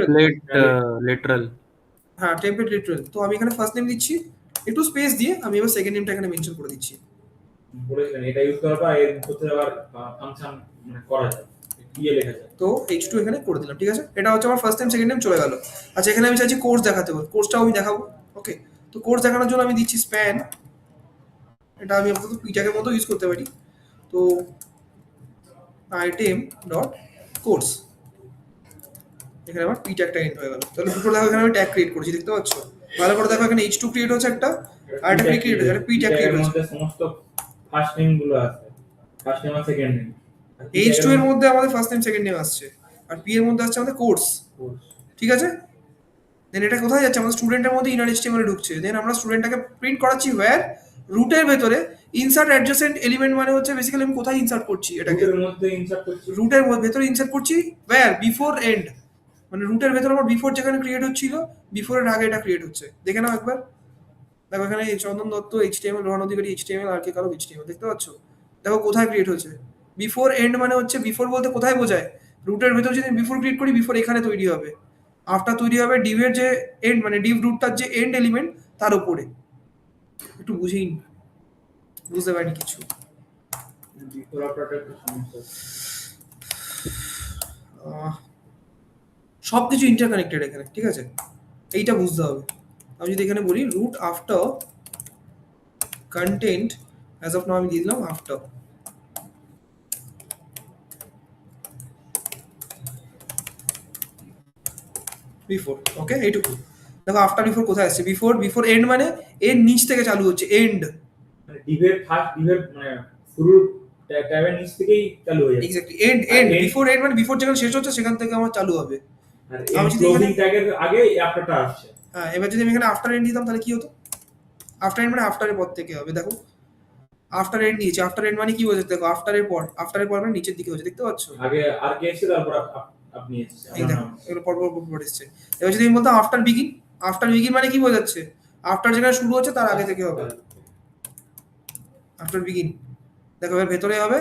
literal. হ্যাঁ, টেমপ্লেট লিটারাল। তো আমি এখানে ফার্স্ট নেম দিচ্ছি, একটু স্পেস দিয়ে আমি এবার সেকেন্ড নেমটা এখানে মেনশন করে দিচ্ছি। বলেছিলেন এটা ইউজ করার পর এর ভিতরে আবার ফাংশন মানে করা যায়, কি লেখা যায়। তো h2 এখানে করে দিলাম, ঠিক আছে। এটা হচ্ছে আমার ফার্স্ট নেম, সেকেন্ড নেম চলে গেল। আচ্ছা এখানে আমি চাইছি কোর্স দেখাতে, বল কোর্সটাও আমি দেখাবো, ওকে। তো কোর্স দেখানোর জন্য আমি দিচ্ছি স্প্যান, এটা আমি আপাতত পিটাকের মতো ইউজ করতে পারি। তো আইটেম ডট কোর্স, এখানে আমার পি ট্যাগটা এন্ড হয়ে গেল। তাহলে দুটো দেখো এখানে আমি ট্যাগ ক্রিয়েট করেছি, দেখতে পাচ্ছ ভালো করে দেখো, এখানে h2 ক্রিয়েট হচ্ছে একটা, আর একটা পি ক্রিয়েট হচ্ছে, একটা পি ট্যাগ ক্রিয়েট এর হচ্ছে। মধ্যে সমস্ত ফার্স্ট নেম গুলো আছে, ফার্স্ট নেম আর সেকেন্ড নেম। h2 এর মধ্যে আমাদের ফার্স্ট নেম সেকেন্ড নেম আসছে, আর পি এর মধ্যে আসছে আমাদের কোর্স, ঠিক আছে। দেন এটা কোথায় যাচ্ছে, আমাদের স্টুডেন্টের মধ্যে ইনার এইচটিএমএল ঢুকছে। দেন আমরা স্টুডেন্টটাকে প্রিন্ট করাচ্ছি ওয়্যার, রুটের ভেতরে ইনসার্ট অ্যাডজেসেন্ট এলিমেন্ট, মানে হচ্ছে বেসিক্যালি আমি কোথায় ইনসার্ট করছি এটাকে, এর মধ্যে ইনসার্ট করছি রুটের ভেতরে ইনসার্ট করছি ওয়্যার বিফোর এন্ড, মানে রুটের ভেতরে আমার বিফোর যেখানে ক্রিয়েট হচ্ছিল, বিফোরের আগে এটা ক্রিয়েট হচ্ছে। দেখে নাও একবার, দেখো এখানে চন্দন দত্ত এইচটিএমএল, রোহন অধিকারী এইচটিএমএল, আর কে কারো এইচটিএমএল, দেখতে পাচ্ছ। দেখো কোথায় ক্রিয়েট হচ্ছে, বিফোর এন্ড, মানে হচ্ছে বিফোর বলতে কোথায় বোঝায়, রুটের ভেতর যদি বিফোর ক্রিয়েট করি, বিফোর এখানে তৈরি হবে, আফটার তৈরি হবে ডিভের যে এন্ড, মানে ডিভ রুটটার যে এন্ড এলিমেন্ট তার উপরে। একটু বুঝেই বুঝতে পারিনি কিছু। বিফোর আফটারটা একটু সমস্যা। সব কিছু ইন্টারকানেক্টেড এখানে, ঠিক আছে, এইটা বুঝতে হবে। আমি যদি এখানে বলি root after content, as of now আমি দিয়ে দিলাম আফটার, বিফোর, ওকে, এইটুকু। দেখো আফটার বিফোর কোথায় আসছে, বিফোর এন্ড মানে এর নিচ থেকে চালু হচ্ছে, এন্ড, মানে ডিভের মানে শুরুর ট্যাবের নিচ থেকেই চালু হয়ে যাবে। এক্স্যাক্টলি এন্ড বিফোর এন্ড মানে বিফোর যেখানে শেষ হচ্ছে সেখান থেকে আমার চালু হবে। আর আমি এই যদি ক্লোজিং এখানে- ট্যাগের আগে আফটারটা আসছে। হ্যাঁ, এবার যদি আমি এখানে আফটার এন্ড দিতাম তাহলে কি হতো, আফটার এন্ড মানে আফটারের পর থেকে হবে। দেখো আফটার এন্ড নিয়েছে, আফটার এন্ড মানে কি বোঝাচ্ছে, দেখো আফটারের পর মানে নিচের দিকে হচ্ছে, দেখতে পাচ্ছ। আগে আর কে এসেছে, তারপর আপনি এসেছে। এই দেখো এগুলো পর এসছে। এবার যদি আমি বলতাম আফটার বিগিন মানে কি বোঝাচ্ছে, আফটার যেখানে শুরু হচ্ছে তার আগে থেকে হবে, আফটার বিগিন। দেখো এবার ভেতরে হবে,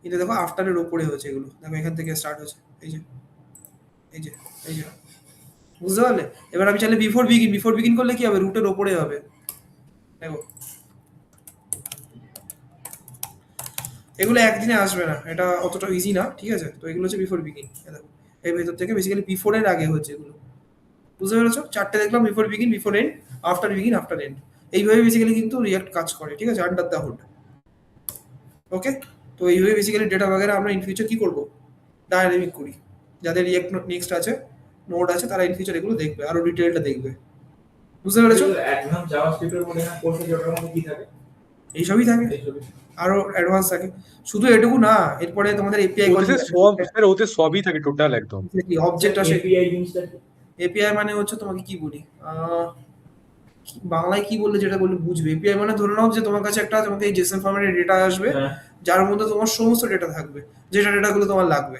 কিন্তু দেখো আফটারের উপরে হচ্ছে এগুলো, দেখো এখান থেকে স্টার্ট হচ্ছে, এই যে এই যে এই যে, বুঝতে পারলে। এবার আমি চাইলে বিফোর বিগিন করলে কি হবে, রুটের ওপরে হবে, দেখো এগুলো একদিনে আসবে না, এটা অতটা ইজি না, ঠিক আছে। তো এগুলো হচ্ছে বিফোর বিগিন, দেখো এই ভেতর থেকে বেসিক্যালি বিফোরের আগে হচ্ছে এগুলো, বুঝতে পেরেছো। চারটে দেখলাম, before begin, before end, after begin, after end, এইভাবে বেসিক্যালি কিন্তু রিয়াক্ট কাজ করে, ঠিক আছে, আন্ডার দ্য হুড, ওকে। তো এইভাবে বেসিক্যালি ডেটা বাগেরা আমরা ইন ফিউচার কি করবো, ডায়নামিক করি। যাদের রিয়াক্ট নেক্সট আছে, নোড আছে, তারা ইন ফিউচার এগুলো দেখবে, আরো ডিটেইলটা দেখবে, বুঝতে পেরেছো। একদম জাভাস্ক্রিপ্টের মধ্যে না কোর্সে যেটার মধ্যে কি থাকে, এইসবই থাকে, এইসবই। আরো অ্যাডভান্স থাকে। শুধু এটুকু না, এরপরে তোমাদের এপিআই ওতে সব স্যার, ওতে সবই থাকে টোটাল একদম। অবজেক্ট আসে। এপিআই জিনিসটা কি? এপিআই মানে হচ্ছে তোমাকে কি বলি, বাংলায় কি বললে যেটা বললে বুঝবে। এপিআই মানে ধরে নাও যে তোমার কাছে একটা, তোমাকে এই জেসন ফরম্যাটের ডেটা আসবে, হ্যাঁ। যার মধ্যে তোমার সমস্ত ডেটা থাকবে, যেটা ডেটাগুলো তোমার লাগবে।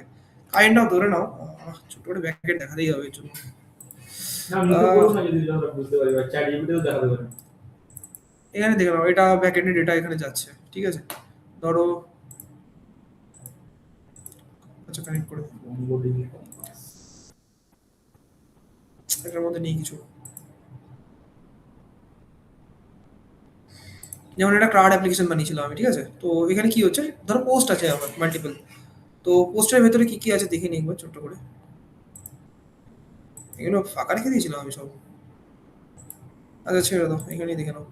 কাইন্ড অফ ধরে নাও, ছোট করে ব্যাকেট দেখাতেই হবে এর জন্য। না নিতে আহ, করুন না যদি আমরা বুঝতে পারি বা চ্যাট জিপিটিও দেখাতে পারেন। এখানে দেখে নাও, এটা ব্যাকএন্ডে ডেটা এখানে যাচ্ছে, ঠিক আছে? ধরো, আচ্ছা কানেক্ট করে দিই। অনবোর্ডিং এটার মধ্যে নেই কিছু। যেমন একটা কার্ড অ্যাপ্লিকেশন বানিয়েছিলাম আমি, ঠিক আছে? তো এখানে কি হচ্ছে, ধরো পোস্ট আছে আমার মাল্টিপল, তো পোস্টের ভেতরে কি কি আছে দেখে নিই একবার ছোট্ট করে। এগুলো ফাঁকা রেখে দিয়েছিলাম আমি সব। আচ্ছা ছেড়ে দাও, এখানেই দেখে নাও।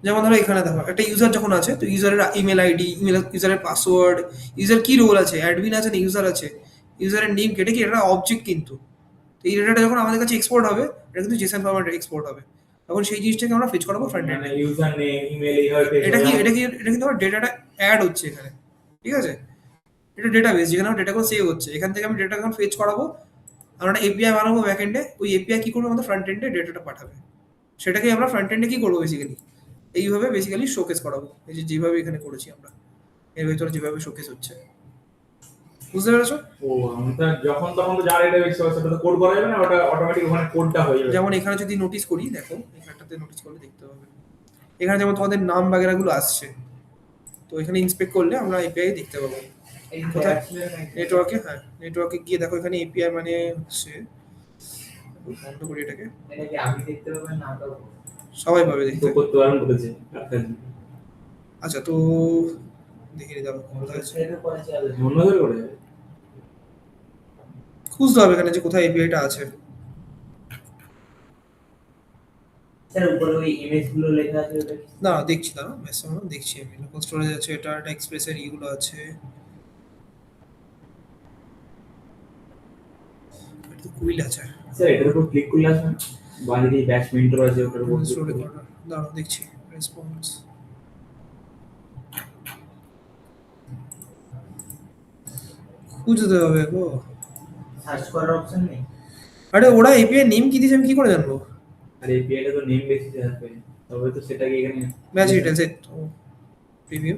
যেমন ধরো এখানে দেখো, একটা ইউজার যখন আছে, তো ইউজারের ইমেল আইডি, ইউজারের পাসওয়ার্ড, ইউজার কি রোল আছে, অ্যাডমিন আছে না ইউজার আছে, ইউজারের নেম কেটে কি, এটা অবজেক্ট কিন্তু। তো এই ডেটাটা যখন আমাদের কাছে এক্সপোর্ট হবে, এটা কিন্তু জেসন ফরম্যাটে এক্সপোর্ট হবে, তখন সেই জিনিসটাকে আমরা ফেচ করাবো ফ্রন্ট মানে এন্ডে। ইউজার নেম ইমেল এইভাবে পেজ এটা হবে। কি এটা কি এটা কিন্তু আমার ডেটাটা অ্যাড হচ্ছে এখানে, ঠিক আছে? এটা ডেটাবেস যেখানে আমার ডেটাগুলো সেভ হচ্ছে, এখান থেকে আমি ডেটা যখন ফেচ করাবো, আমরা একটা এপিআই বানাবো ব্যাক এন্ডে, ওই এপিআই কি করবে, আমাদের ফ্রন্ট এন্ডে ডেটাটা পাঠাবে। সেটাকে আমরা ফ্রন্ট এন্ডে কি করবো বেসিক্যালি, এইভাবে বেসিক্যালি শোকেস করাবো, এই যে যেভাবে এখানে করেছি আমরা, এর ভেতরে যেভাবে শোকেস হচ্ছে। বুঝতে পেরেছো? ও আমরা যখন তখন তো যার এটা বেশি হবে সেটা তো কোড করা যাবে না, ওটা অটোমেটিক ওখানে কোডটা হয়ে যাবে। যেমন এখানে যদি নোটিস করি, দেখো এখানটাতে নোটিস করলে দেখতে পাবে, এখানে যেমন তোমাদের নাম বাগেরাগুলো আসছে, তো এখানে ইন্সপেক্ট করলে আমরা এপিআই দেখতে পাবো। এই কোথায়? ছিল নাকি? নেটওয়ার্কে, হ্যাঁ নেটওয়ার্কে গিয়ে দেখো, এখানে এপিআই মানে হচ্ছে, বন্ধ করি এটাকে, এটা কি আপনি দেখতে পাবেন না তো? সবাই পাবে তো দেখতে। করতে পারেন বলেছে আপনার আচ্ছা তো দেখে নিতে হবে কোথায় আছে, সেটা পরে চালাবে। অন্যদের করে যাবে। খুঁজতে হবে এখানে যে কোথায় এপিআইটা আছে। স্যার উপরে ওই ইমেজ গুলো লেখা আছে ওটা কি? না দেখছি, দাঁড়া ম্যাক্সিমাম দেখছি আমি, লোকাল স্টোরেজ আছে, এটা একটা এক্সপ্রেসের ইগুলো আছে, এটা তো কুইল আছে, স্যার এটার উপর ক্লিক করলে আসবে না? বাইরে ব্যাচ মেন্টর আছে ওটার উপর click স্টোর করলে। রেকর্ডার, দাঁড়াও দেখছি রেসপন্স, খুঁজতে হবে গো। সার্চ করার অপশন নেই? আরে ওরা এপিআই নেম কি দিয়েছে আমি কি করে জানবো? আর এপিআই টা তো নেম বেসিসে আসবে, তবে তো সেটাকে এখানে ম্যাচ ডিটেলস, এই তো প্রিভিউ।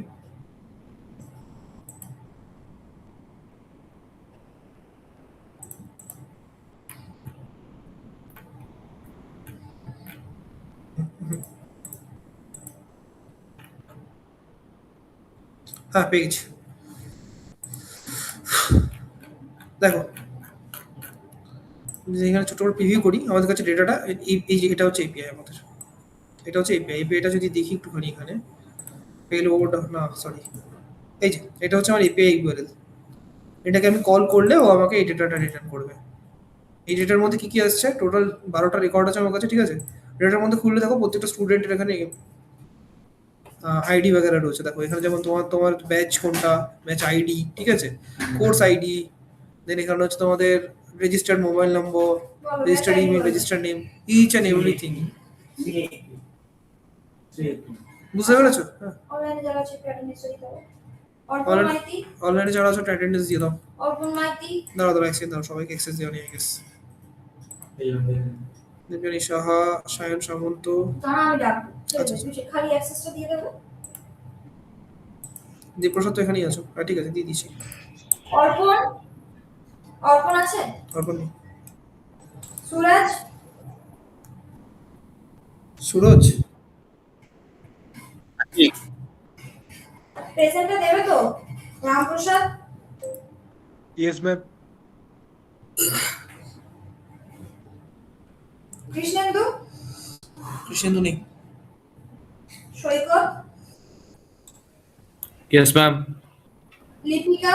হ্যাঁ পেজ, দেখো যে এখানে ছোট করে প্রিভিউ করি, আমাদের কাছে ডেটাটা এই যে এটা হচ্ছে এপিআই আমাদের, এটা হচ্ছে এপিআই। এপিআইটা যদি দেখি একটুখানি এখানে, পেলোড না সরি, এই যে এটা হচ্ছে আমার এপিআই ইউআরএল, এটাকে আমি কল করলে ও আমাকে এই ডেটাটা রিটার্ন করবে। এই ডেটার মধ্যে কি কি আসছে, টোটাল 12টা রেকর্ড আছে আমার কাছে, ঠিক আছে? ডেটার মধ্যে খুললে দেখো প্রত্যেকটা স্টুডেন্টের এখানে আইডি বাগেরা রয়েছে, দেখো এখানে যেমন তোমার তোমার ব্যাচ কোনটা, ব্যাচ আইডি, ঠিক আছে, কোর্স আইডি, দেন এখানে হচ্ছে তোমাদের registered mobile number, registered email, registered name, each and everything. বুঝতে পেরেছো? হ্যাঁ, অনলাইনে যারা আছে অ্যাটেন্ডেন্স দিতে হবে। অর্পণ Online- মাইতি, অনলাইনে যারা আছে অ্যাটেন্ডেন্স দিয়ে দাও। অর্পণ মাইতি, দাঁড়াও দাঁড়াও এক্সেস দাও, সবাইকে এক্সেস দেওয়া নিয়ে গেছে। এই জন্য দেবযানী সাহা, সায়ন সামন্ত, তারা আমি ডাকবো। ঠিক আচ্ছা, আছে, তুমি সে খালি অ্যাক্সেসটা দিয়ে দেবে। দেবপ্রসাদ তো এখানেই আছো, হ্যাঁ ঠিক আছে দিয়ে দিচ্ছি। অর্পণ, অর্পণ আছে? তারপর নেই। সুরাজ, সুরজ, প্রেজেন্টটা দেবে তো? Ramprasad, yes ma'am. কৃষ্ণেন্দু, কৃষ্ণেন্দু নেই। Saikat, yes ma'am. লিপিকা,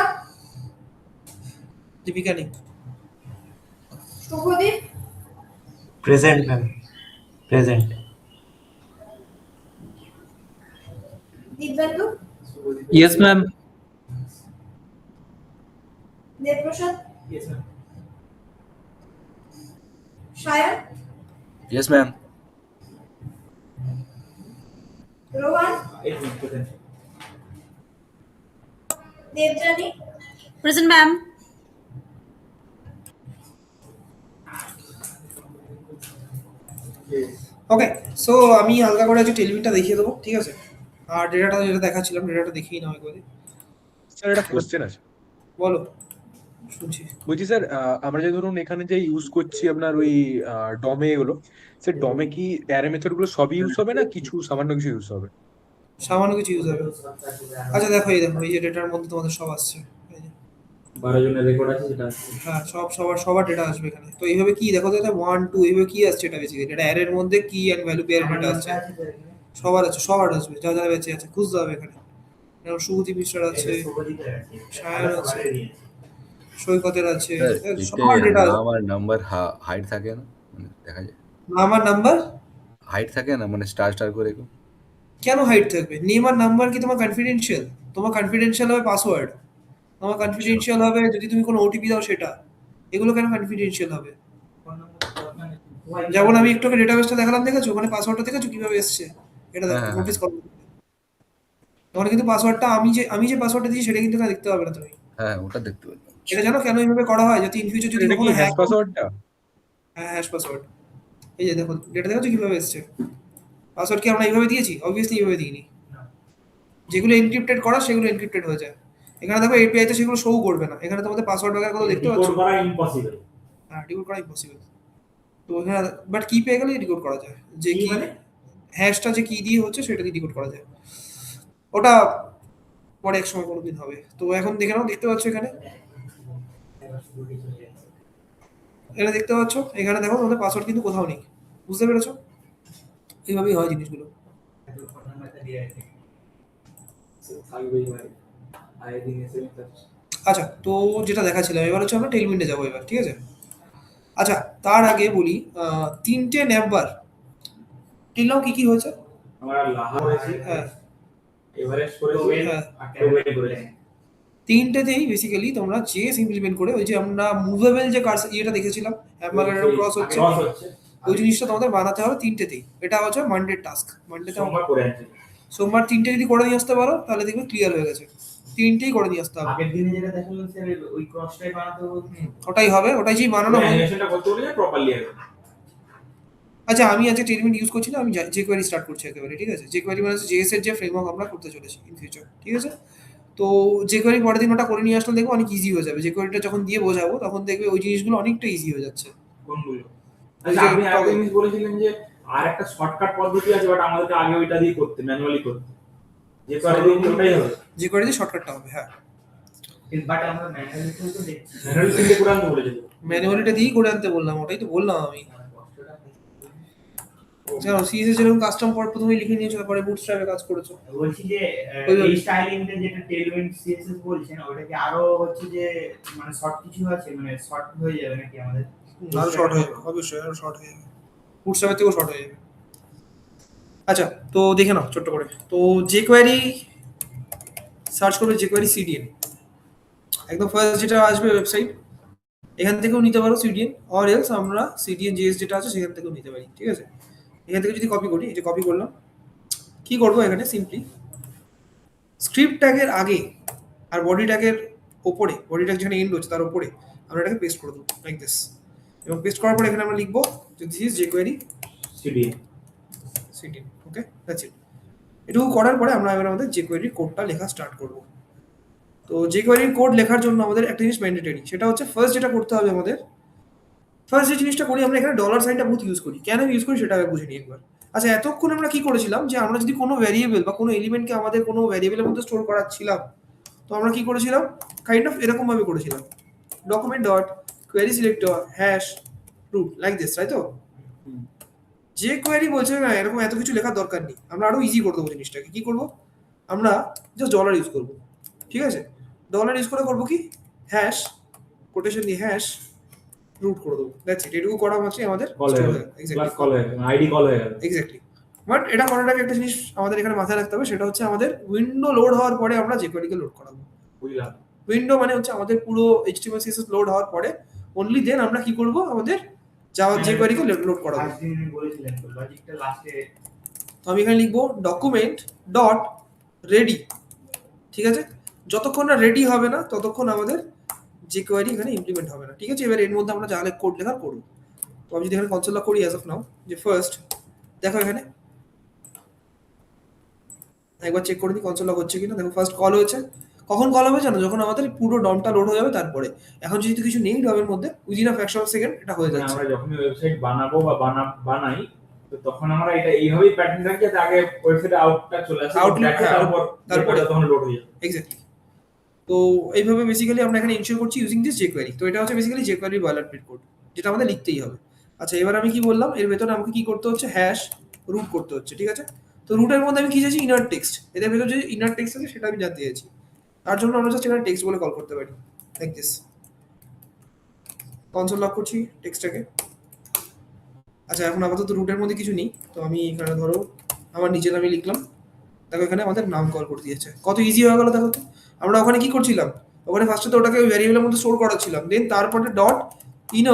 দীপিকা নেই। Shubhadeep, present ma'am present. Dibyendu, yes ma'am. Debprasad, Yes, ma'am. Sayan, yes ma'am. Rohan, এই যে present. Debjani, Present, ma'am. Okay, so আমি হালকা করে আজকে টেলিভিশনটা দেখিয়ে দেবো, ঠিক আছে? আর ডেটাটা যেটা দেখাচ্ছিলাম, ডেটাটা দেখিয়ে নাও একবারে। স্যার এটা কোশ্চেন আছে। বলো। শুনছি। বলছি স্যার, আমরা যে ধরুন এখানে যে ইউজ করছি আপনার ওই ডমে এগুলো, স্যার ডমে কি অ্যারে মেথড গুলো সবই ইউজ হবে না কিছু সামান্য কিছু ইউজ হবে? সামান্য কিছু ইউজ হবে। আচ্ছা দেখো, এই যে ডেটার মধ্যে তোমাদের সব আসছে, এই যে 12 জনের রেকর্ড আছে যেটা আছে। হ্যাঁ সবার ডেটা আসবে এখানে। তো এইভাবে কি দেখো তো, এটা 1 2 এইভাবে কি আসছে, এটা বেসিক্যালি এটা অ্যারের মধ্যে কি এন্ড ভ্যালু পেয়ার আমার ডেটা নামটা আসছে। আছে তো এখানে। সবার আসবে, যা যা বেঁচে আছে খুঁজতে হবে এখানে। যেমন শুভদীপ মিশ্রার আছে, এটা শুভজিতের আছে। সায়ন আমরা আছে, সবারই দিয়েছি। সৈকতের আছে, স্যার এতে সবার ডেটা আসবে। নাম আর নাম্বার হাইড থাকে না, মানে দেখা যায় নাম আর নাম্বার হাইড থাকে না, মানে স্টার স্টার করে কেউ? কেন হাইড থাকবে? নেম আর নাম্বার কি তোমার কনফিডেন্সিয়াল? তোমার কনফিডেন্সিয়াল হবে পাসওয়ার্ড, তোমার কনফিডেন্সিয়াল হবে যদি তুমি কোনো ওটিপি দাও সেটা। এগুলো কেন কনফিডেন্সিয়াল হবে? ফোন নাম্বার মানে সবাই- যেমন আমি একটু আগে ডেটাবেসটা দেখালাম, দেখেছো ওখানে পাসওয়ার্ডটা দেখেছো কিভাবে এসেছে? এটা দেখো, হ্যাঁ, নোটিস করো। ওখানে কিন্তু পাসওয়ার্ডটা আমি যে পাসওয়ার্ডটা দিয়েছি সেটা কিন্তু এখানে দেখতে পাবে না তুমি। হ্যাঁ ওটা দেখতে পেলাম। এটা জানো কেন এইভাবে করা হয়? যাতে ইন ফিউচার যদি এটা কি কখনো হ্যাশ হ্যাক, পাসওয়ার্ডটা? হ্যাঁ হ্যাশ পাসওয়ার্ড। এই যে দেখো ডেটা দেখেছো কিভাবে এসেছে? পাসওয়ার্ড কি আমরা এইভাবে দিয়েছি? অবভিয়াসলি এইভাবে দিইনি। যেগুলো এনক্রিপ্টেড করা সেগুলো এনক্রিপ্টেড হয়ে যায়। এখানে দেখো এপিআই তে সেগুলো শো করবে না। এখানে তোমাদের পাসওয়ার্ড বাগের কথা দেখতে পাচ্ছ। Decode করা ইম্পসিবল। হ্যাঁ, ডিকোড করা ইম্পসিবল। তো এখানে বাট কি পেয়ে গেলে ডিকোড করা যায়। যে কি কি মানে? হ্যাশটা যে কি দিয়ে হচ্ছে সেটা দিয়ে ডিকোড করা যায়। ওটা পরে এক সময় কোনোদিন হবে। তো এখন দেখে নাও, দেখতে পাচ্ছ এখানে, এখানে দেখতে পাচ্ছ, এখানে দেখো তোমাদের পাসওয়ার্ড কিন্তু কোথাও নেই। বুঝতে পেরেছো? এইভাবেই হয় জিনিসগুলো। ফোন নাম্বারটা দিয়ে রাখি। থাকবেই ভাই। আই দিন এসএমএস আছে। আচ্ছা, তো যেটা দেখাচ্ছিলাম এবার হচ্ছে আমরা টেলউইন্ডে যাবো এবার, ঠিক আছে? আচ্ছা, তার আগে বলি তিনটে নাম্বার টিল নাও কি কি হয়েছে? আমরা লাহা করেছি, হ্যাঁ এভারেস্ট করেছি, হ্যাঁ, আর টোবেল করেছি। তিনটেতেই বেসিক্যালি তোমরা জেএস ইমপ্লিমেন্ট করে ওই যে আমরা মুভেবল যে কার্স ইয়েটা দেখেছিলাম, হ্যামার ক্রস হচ্ছে, ক্রস হচ্ছে। ওই জিনিসটা তোমাদের বানাতে হবে তিনটেতেই। এটা হচ্ছে মানডে টাস্ক। মানডেতে সোমবার করে আনছি। সোমবার তিনটে যদি করে নিয়ে আসতে পারো তাহলে দেখবে ক্লিয়ার হয়ে গেছে। তিনটেই করে নিয়ে আসতে হবে। আগের দিনে যেটা দেখালাম স্যার ওই ক্রসটাই বানাতে হবে। ওটাই হবে, ওটাই যেই বানানো হবে। অ্যানিমেশনটা করতে বলে প্রপারলি হবে। আচ্ছা, আমি আজকে টেলমেন্ট ইউজ করছি না, আমি যে কোয়ারি স্টার্ট করছি একেবারে, ঠিক আছে? যে কোয়ারি মানে হচ্ছে জেএস এর যে ফ্রেমওয়ার্ক আমরা করতে চলেছি ইন ফিউচার, ঠিক আছে? তো যে কোয়ারি পরের দিন ওটা করে নিয়ে আসলে দেখবো অনেক ইজি হয়ে যাবে। যে কোয়ারিটা যখন দিয়ে বোঝাবো তখন দেখবে ওই জিনিসগুলো অনেকটা ইজি হয়ে যাচ্ছে। কোনগুলো? ওই আচ্ছা, যে আপনি আরেকটা তবে- জিনিস বলেছিলেন যে আর একটা শর্টকাট পদ্ধতি আছে, বাট আমাদেরকে আগে ওইটা দিয়ে করতে, ম্যানুয়ালি করতে। যে করে দিন ওটাই হবে। যে কোয়ারি দিয়ে শর্টকাটটা হবে, হ্যাঁ। বাট আমরা ম্যানুয়ালি তো দেখছি। ম্যানুয়ালি সিঙ্গে করে আনতে বলেছিল। ম্যানুয়ালিটা দিয়েই করে আনতে বললাম, ওটাই তো বললাম আমি। কষ্টটা জানো সিএসএস যেরকম কাস্টম পর প্রথমে লিখে নিয়েছো, তারপরে বুটস্ট্র্যাপে কাজ করেছো। বলছি যে ওইভাবে। এই স্টাইলিংটা যেটা টেলমেন্ট সিএসএস বলছেন ওটা কি আরো হচ্ছে যে মানে শর্ট কিছু আছে, মানে শর্ট হয়ে যাবে নাকি আমাদের? আরো শর্ট হয়ে যাবে, অবশ্যই আরো শর্ট হয়ে যাবে। বুটস্ট্র্যাপের থেকেও শর্ট হয়ে যাবে। আচ্ছা, তো দেখে নাও ছোট্ট করে। তো যে কোয়ারি সার্চ করবে, যে কোয়ারি সিডিএন, একদম ফার্স্ট যেটা আসবে ওয়েবসাইট, এখান থেকেও নিতে পারো সিডিএন, অর এলস আমরা সিডিএন জেএস যেটা আছে সেখান থেকেও নিতে পারি, ঠিক আছে? এখান থেকে যদি কপি করি, এই যে কপি করলাম, কি করবো এখানে সিম্পলি স্ক্রিপ্ট ট্যাগের আগে আর বডি ট্যাগের ওপরে, বডি ট্যাগ যেখানে এন্ড হচ্ছে তার উপরে আমরা এটাকে পেস্ট করে দেবো লাইক দিস। এবং পেস্ট করার পরে এখানে আমরা লিখবো যে this is jQuery CDA. CDN. Okay, that's it. এটুকু করার পরে আমরা এবার আমাদের jQuery কোডটা লেখা স্টার্ট করবো। তো jQuery কোড লেখার জন্য আমাদের একটা জিনিস ম্যান্ডেটরি, সেটা হচ্ছে ফার্স্ট যেটা করতে হবে আমাদের, ফার্স্ট যে জিনিসটা করি আমরা এখানে ডলার সাইনটা বহুত ইউজ করি। কেন ইউজ করি সেটা আগে বুঝে নিই একবার। আচ্ছা, এতক্ষণ আমরা কি করেছিলাম যে আমরা যদি কোনো ভ্যারিয়েবল বা কোনো এলিমেন্টকে আমাদের কোনো ভ্যারিয়েবলের মধ্যে স্টোর করাচ্ছিলাম, তো আমরা কি করেছিলাম, কাইন্ড অফ এরকম ভাবে করেছিলাম, document dot query selector hash root like this, তাই তো? যে কোয়েরি বলছে না এরকম এত কিছু লেখার দরকার নেই, আমরা আরো ইজি করে দেবো জিনিসটাকে। কি করব, আমরা জাস্ট ডলার ইউজ করব, ঠিক আছে? ডলার ইউজ করে করবো কি, হ্যাশ কোটেশন দিয়ে হ্যাশ রুট করে দেবো, দ্যাটস ইট। এটুকু করা হচ্ছে আমাদের কল হয়ে গেল। ক্লাস কল হয়ে গেল, আইডি কল হয়ে গেল। এক্স্যাক্টলি। বাট এটা করার আগে একটা জিনিস আমাদের এখানে মাথায় রাখতে হবে, সেটা হচ্ছে আমাদের উইন্ডো লোড হওয়ার পরে আমরা jQuery কে লোড করাবো। বুঝলাম। উইন্ডো মানে হচ্ছে আমাদের পুরো HTML CSS লোড হওয়ার পরে অনলি দেন আমরা কি করব, আমাদের জাভা jQuery কে লোড করাবো। ফার্স্ট দিন বলেছিলেন তো লজিকটা লাস্টে। তো আমি এখানে লিখবো ডকুমেন্ট ডট রেডি, ঠিক আছে? যতক্ষণ না রেডি হবে না ততক্ষণ আমাদের jQuery এখানে ইমপ্লিমেন্ট হবে না, ঠিক আছে? এবার এর মধ্যে আমরা যা কোড লেখার করব। তো আমি যদি এখানে কনসোল লগ করি অ্যাজ অফ নাও, যে ফার্স্ট দেখো এখানে একবার চেক করে দিই কনসোল লগ হচ্ছে কিনা। দেখো ফার্স্ট কল হয়েছে, কখন কল হবে জানো? যখন আমাদের পুরো ডমটা লোড হয়ে যাবে তারপরে। এখন যেহেতু কিছু নেই ডমের মধ্যে, within a fraction of second এটা হয়ে মানে যাচ্ছে। আমরা যখনই ওয়েবসাইট বানাবো বা বানাই, তো তখন আমরা এটা এইভাবেই প্যাটার্ন রাখি যাতে আগে ওয়েবসাইটে আউটটা চলে আসে, Outlet, হ্যাঁ, তারপর তারপরে। তখন লোড হয়ে যাবে। এক্স্যাক্টলি। তো এইভাবে বেসিক্যালি আমরা এখানে ইনশিওর করছি ইউজিং দিস jQuery। তো এটা হচ্ছে বেসিক্যালি jQuery বয়লারপ্লেট কোড, যেটা আমাদের লিখতেই হবে। আচ্ছা, এবার আমি কি বললাম, এর ভেতরে আমাকে কি করতে হচ্ছে, হ্যাশ রুট করতে হচ্ছে, ঠিক আছে? তো রুটের মধ্যে আমি কি চাইছি, ইনার টেক্সট। এদের ভেতরে যে ইনার টেক্সট আছে সেটা আমি জানতে চাইছি। তার জন্য আমরা জাস্ট এখানে টেক্সট বলে কল করতে পারি, লাইক দিস। কনসোল লক করছি টেক্সটটাকে। আচ্ছা, এখন আপাতত রুটের মধ্যে কিছু নেই, তো আমি এখানে ধরো আমার নিচের আমি লিখলাম। দেখো এখানে আমাদের নাম কল করে দিয়েছে, কত ইজি হয়ে গেল দেখো তো। আমরা ওখানে কি করছিলাম, ওখানে ফার্স্টে তো ওটাকে ওই ভ্যারিয়েবলের মধ্যে স্টোর করাচ্ছিলাম, দেন তারপরে ডট ইন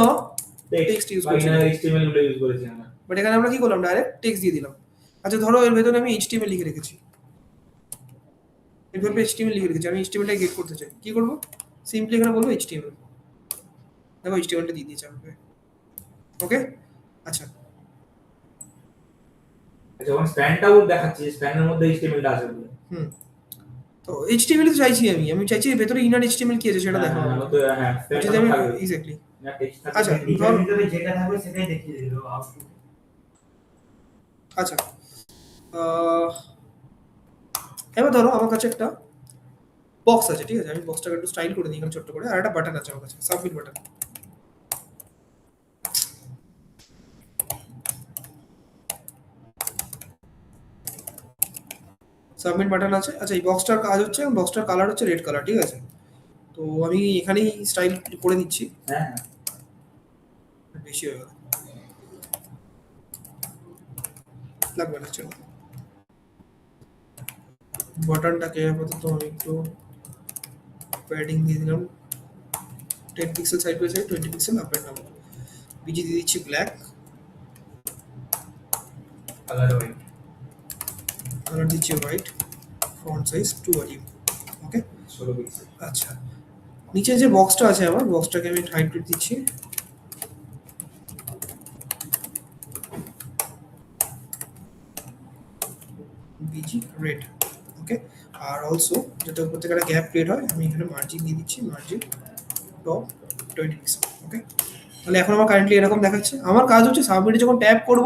টেক্সট ইউজ করছিলাম। HTML গুলো ইউজ করেছি আমরা। বাট এখানে আমরা কি করলাম, ডাইরেক্ট টেক্সট দিয়ে দিলাম। আচ্ছা, ধরো এর ভেতরে আমি HTML লিখে রেখেছি, এর ভেতরে HTML লিখে রেখেছি, আমি HTML-টা গেট করতে চাই, কি করব, সিম্পলি এখানে বলবো HTML। দেখো HTML-টা দিয়ে দিয়েছে আমাকে। ওকে, আচ্ছা। যখন স্প্যানটাও দেখাচ্ছি, স্প্যানের মধ্যে HTML-টা আছে বলে। হুম, তো HTML তো চাইছি আমি চাইছি এর ভেতরে ইনার HTML কি আছে সেটা দেখো। হ্যাঁ, যদি আমি এক্স্যাক্টলি। আচ্ছা, ডিজাইন ভিতরে যেটা থাকবে সেটাই দেখিয়ে দিল আউটপুট। আচ্ছা, এবার ধরো আমার কাছে একটা বক্স আছে, ঠিক আছে? আমি বক্সটাকে একটু স্টাইল করে দিই এখানে ছোট্ট করে, আর একটা বাটন আছে আমার কাছে, সাবমিট বাটন। সাবমিট বাটন আছে। আচ্ছা, এই বক্সটার কাজ হচ্ছে, বক্সটার কালার হচ্ছে রেড কালার, ঠিক আছে? তো আমি এখানেই স্টাইল করে দিচ্ছি, হ্যাঁ, বেশি হয়ে গেল, লাগবে না, চলো। বাটনটাকে আপাতত আমি একটু প্যাডিং দিয়ে দিলাম, 10 pixel side by side, 20 pixel up and down. BG দিয়ে দিচ্ছি ব্ল্যাক, কালার হোয়াইট। কালার দিচ্ছি white, font size 2 okay. 16 pixel. আচ্ছা, নিচে যে বক্সটা আছে আমার, বক্সটাকে আমি হাইড করে দিচ্ছি, busy red, okay. Are also যাতে উপর থেকে একটা গ্যাপ ক্রিয়েট হয়, আমি এখানে মার্জিন দিয়ে দিচ্ছি, মার্জিন টপ 20 পিক্সেল, ওকে। তাহলে এখন আমার কারেন্টলি এরকম দেখাচ্ছে। আমার কাজ হচ্ছে সাবমিটে যখন ট্যাপ করব,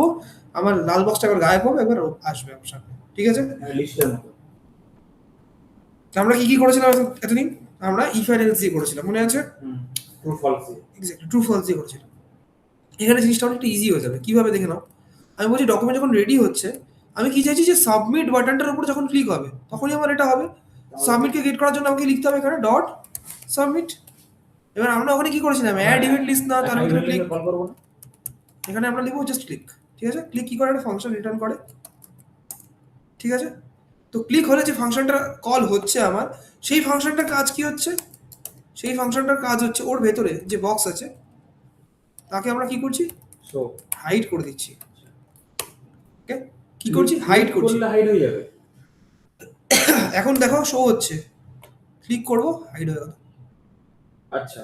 আমার লাল বক্সটা একবার গায়েব হবে, একবার আসবে আমার সামনে, ঠিক আছে? লিস্টের মতো। তো আমরা কি করেছিলাম এতদিন, আমরা ইফ আর এলস দিয়ে করেছিলাম, মনে আছে? True false. Exactly, true false দিয়ে করেছিলাম। এখানে জিনিসটা অনেকটা ইজি হয়ে যাবে। কিভাবে দেখে নাও, আমি বলছি ডকুমেন্ট যখন রেডি হচ্ছে, আমি কি চাইছি যে সাবমিট বাটনটার উপর যখন ক্লিক হবে তখনই আমার এটা হবে। সাবমিটকে গেট করার জন্য আমাকে লিখতে হবে এখানে ডট সাবমিট। এবার আমরা ওখানে কি করেছিলাম, অ্যাড ইভেন্ট লিস্ট না, তার ভিতরে ক্লিক, কল করব না। এখানে আমরা লিখবো জাস্ট ক্লিক, ঠিক আছে? ক্লিক কি করে, একটা ফাংশন রিটার্ন করে, ঠিক আছে? তো ক্লিক হলে যে ফাংশনটা কল হচ্ছে আমার, সেই ফাংশনটার কাজ কি হচ্ছে, সেই ফাংশনটার কাজ হচ্ছে ওর ভেতরে যে বক্স আছে তাকে আমরা কি করছি, সো হাইড করে দিচ্ছি, ওকে। কি করছি, হাইড করছি। করলে হাইড হয়ে যাবে। এখন দেখো শো হচ্ছে, ক্লিক করব, হাইড হয়ে গেল। আচ্ছা,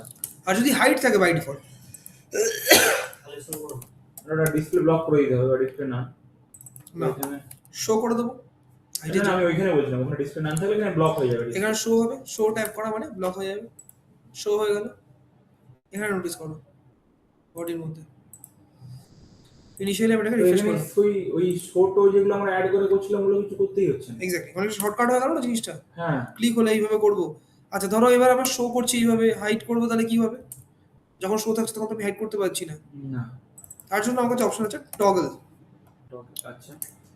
আর যদি হাইড থাকে বাই ডিফল্ট, তাহলে শুরু করব। ওটা ডিসপ্লে ব্লক করে দিতে হবে, ডিসপ্লে না। না, এখানে শো করে দেবো। এখানে আমি ওইখানে বলছিলাম, ওখানে ডিসপ্লে না থাকলে এখানে ব্লক হয়ে যাবে। এখানে শো হবে, শো ট্যাপ করা মানে ব্লক হয়ে যাবে, শো হয়ে গেল। এখানে নোটিস করো বডির মধ্যে, ইনিশিয়ালি আমি এটাকে রিফ্রেশ করব। ওই ছোট যেগুলো আমরা অ্যাড করে করছিলাম ওগুলো কিছু করতেই হচ্ছে না। এক্স্যাক্টলি, অনেকটা শর্টকাট হয়ে গেল না জিনিসটা। হ্যাঁ, ক্লিক হলে এইভাবে করব। আচ্ছা, ধরো এবার আমার শো করছি এইভাবে, হাইড করবো, তাহলে কি হবে? যখন শো থাকছে তখন তো আমি হাইড করতে পারছি না। না। তার জন্য আমার কাছে অপশন আছে টগল। আচ্ছা,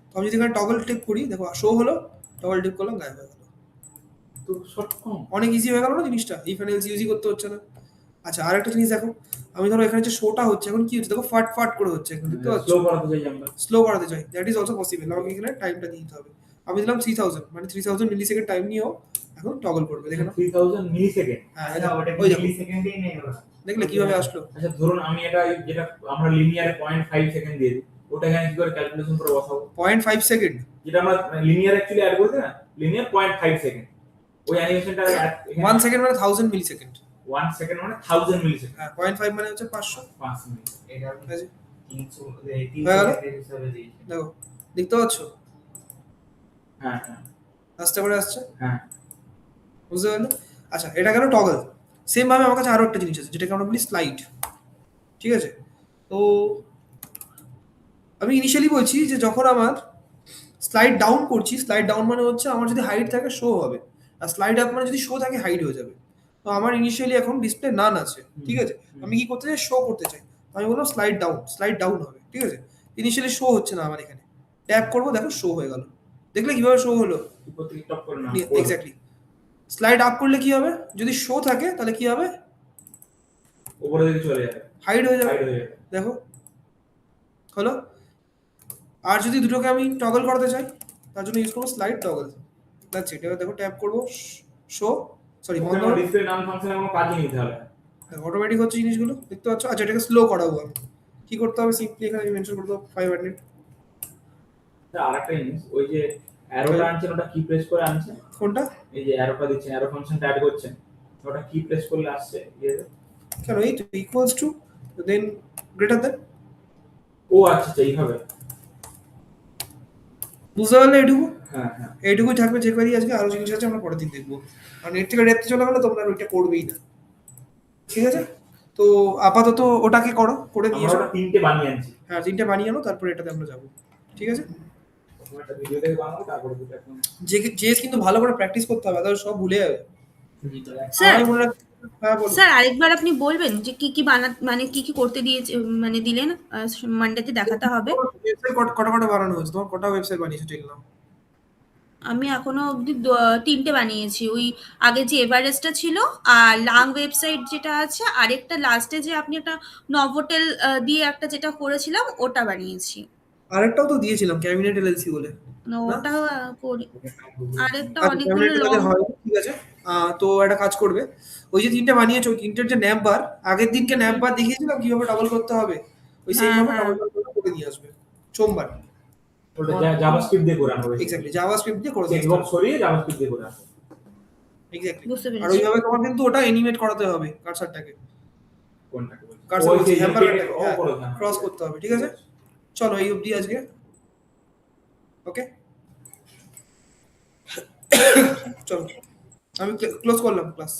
তো আমি যদি এখানে টগল টিপ করি, দেখো শো হলো, টগল টিপ করলাম, গায়েব হয়ে গেল। তো শর্ট কম। অনেক ইজি হয়ে গেল না জিনিসটা, ইফ এন্ড এলস ইউজই করতে হচ্ছে না। আচ্ছা, আরেকটা জিনিস দেখো, আমি ধরো এখানে যে শোটা হচ্ছে, এখন কি হচ্ছে দেখো, ফাট ফাট করে হচ্ছে, এখন দেখতে পাচ্ছ? স্লো করাতে চাই আমরা। স্লো করাতে চাই, দ্যাট ইজ অলসো পসিবল। আমাকে এখানে টাইমটা দিতে হবে, আমি দিলাম 3000, মানে 3000 মিলি সেকেন্ড টাইম নিয়েও এখন টগল করবে, দেখে নাও। 3000 মিলি সেকেন্ড। হ্যাঁ, আচ্ছা, ওটা ওই দেখো, মিলি সেকেন্ডেই নেই ওরা। দেখলে কিভাবে আসলো। আচ্ছা, ধরুন আমি এটা যেটা আমরা লিনিয়ার 0.5 সেকেন্ড দিয়ে দিই, ওটা এখানে কি করে ক্যালকুলেশন করে বসাবো? 0.5 সেকেন্ড, যেটা আমরা লিনিয়ার অ্যাকচুয়ালি অ্যাড করতে না, লিনিয়ার 0.5 সেকেন্ড, ওই অ্যানিমেশনটা 1 সেকেন্ড মানে 1000 মিলি সেকেন্ড। 1 সেকেন্ড মানে 1000 মিলি সেকেন্ড। হ্যাঁ, 0.5 মানে হচ্ছে 500। 5 মিলি। এটা ঠিক আছে, 300 হয়ে গেল? 300 হিসাবে দিয়েছে। দেখো, দেখতে পাচ্ছ হ্যাঁ, হ্যাঁ, আস্তে করে আসছে। হ্যাঁ। বুঝতে পারলে? আচ্ছা, এটা গেল টগল। সেম ভাবে আমার কাছে আরো একটা জিনিস আছে যেটাকে আমরা বলি স্লাইড। ঠিক আছে? তো আমি ইনিশিয়ালি বলছি যে যখন আমার স্লাইড ডাউন করছি, স্লাইড ডাউন মানে হচ্ছে আমার যদি হাইট থাকে শো হবে, আর স্লাইড আপ মানে যদি শো থাকে হাইড হয়ে যাবে। তো আমার ইনিশিয়ালি এখন ডিসপ্লে নান আছে, ঠিক আছে? আমি কি করতে চাই, শো করতে চাই। আমি বললাম স্লাইড ডাউন হবে, ঠিক আছে? ইনিশিয়ালি শো হচ্ছে না আমার এখানে, ট্যাপ করবো, দেখো শো হয়ে গেল। দেখলে কিভাবে শো হলো? উপর থেকে টপ করে না এক্স্যাক্টলি। স্লাইড আপ করলে কি হবে, যদি শো থাকে তাহলে কি হবে, উপরে দিকে চলে যাবে, হাইড হয়ে যাবে। হাইড হয়ে যাবে। দেখো হলো। আর যদি দুটোকে আমি টগল করতে চাই তার জন্য ইউজ করবো স্লাইড টগল। That's it. এবার দেখো ট্যাপ করবো, শো, সরি বন্ধ হবে, ডিসপ্লে নাম ফাংশনে কোনো কাজই নিতে হবে না। অটোমেটিক হচ্ছে জিনিসগুলো, দেখতে পাচ্ছ? আচ্ছা, এটাকে স্লো করাবো আমি, কি করতে হবে, সিম্পলি এখানে আমি মেনশন করতে হবে 500। আরেকটা জিনিস, ওই যে অ্যারোটা আনছেন ওটা কি প্রেস করে আনছেন? কোনটা? এই যে অ্যারোটা দিচ্ছেন, অ্যারো ফাংশনটা অ্যাড করছেন, ওটা কি প্রেস করলে আসছে ইয়েতে? কেন এই তো equals to then greater than. ও আচ্ছা আচ্ছা, এইভাবে। বুঝতে পারলে এইটুকু? হ্যাঁ হ্যাঁ। এইটুকুই থাকবে যে করি আজকে, আরো জিনিস আছে আমরা পরের দিন দেখবো। আর নেট থেকে ডেপথে চলে গেলে তোমরা আর ওইটা করবেই না, ঠিক আছে? তো আপাতত ওটাকে করো, করে নিয়ে আমরা এসো। ওটা 3টে বানিয়ে আনছি। হ্যাঁ, 3টে বানিয়ে আনো, তারপরে এটাতে আমরা যাবো, ঠিক আছে? প্রথমে একটা ভিডিও দেখে বানাবো, তারপরে দুটো এখন যে কিন্তু ভালো করে প্র্যাকটিস করতে হবে, তাহলে সব ভুলে যাবে। স্যার আমি মনে রাখ- হ্যাঁ বলো। স্যার আরেকবার আপনি বলবেন যে কি কি মানে কি কি করতে দিয়েছে, মানে দিলেন মানডেতে দেখাতে হবে? ওয়েবসাইট কটা বানানো হয়েছে তোমার? কটা ওয়েবসাইট বানিয়েছো ঠিক না? আমি এখনো অবধি 3টে বানিয়েছি। ওই আগে যে এভারেস্টটা ছিল, আর লাং ওয়েবসাইট যেটা আছে, আরেকটা লাস্টে যে আপনি একটা নভোটেল দিয়ে একটা যেটা করেছিলাম ওটা বানিয়েছি। আরেকটাও তো দিয়েছিলাম, ক্যাবিনেট এলএলসি বলে। না, না? ওটা করি। আরেকটা আচ্ছা, অনেকগুলো ক্যাবিনেট লং। এলএলসি হয়, ঠিক আছে। তো একটা কাজ করবে, ওই যে 3টে বানিয়েছো, ওই 3টের যে ন্যাপ বার, আগের দিনকে ন্যাপ বার দেখিয়েছিলাম কিভাবে ডাবল করতে হবে, ওই সেম হ্যাঁ, ভাবে হ্যাঁ। ডাবল করে দিয়ে আসবে সোমবার। ওটা জাভাস্ক্রিপ্ট দিয়ে করে আনবো। এক্স্যাক্টলি, জাভাস্ক্রিপ্ট দিয়ে করে দিয়ে চেকবক্স সরিয়ে জাভাস্ক্রিপ্ট দিয়ে করে আনবো। এক্স্যাক্টলি। বুঝতে আর পেরেছি। ওইভাবে তোমার কিন্তু ওটা এনিমেট করাতে হবে, কার্সারটাকে, কোনটাকে বলছি? কার্সার ওই বলছি, যে হ্যাম্বারটাকে ও করে দেন। ক্রস করতে হবে, ঠিক আছে? চলো এই অবধি আজকে, ওকে? চলো আমি ক্লোজ করলাম ক্লাস।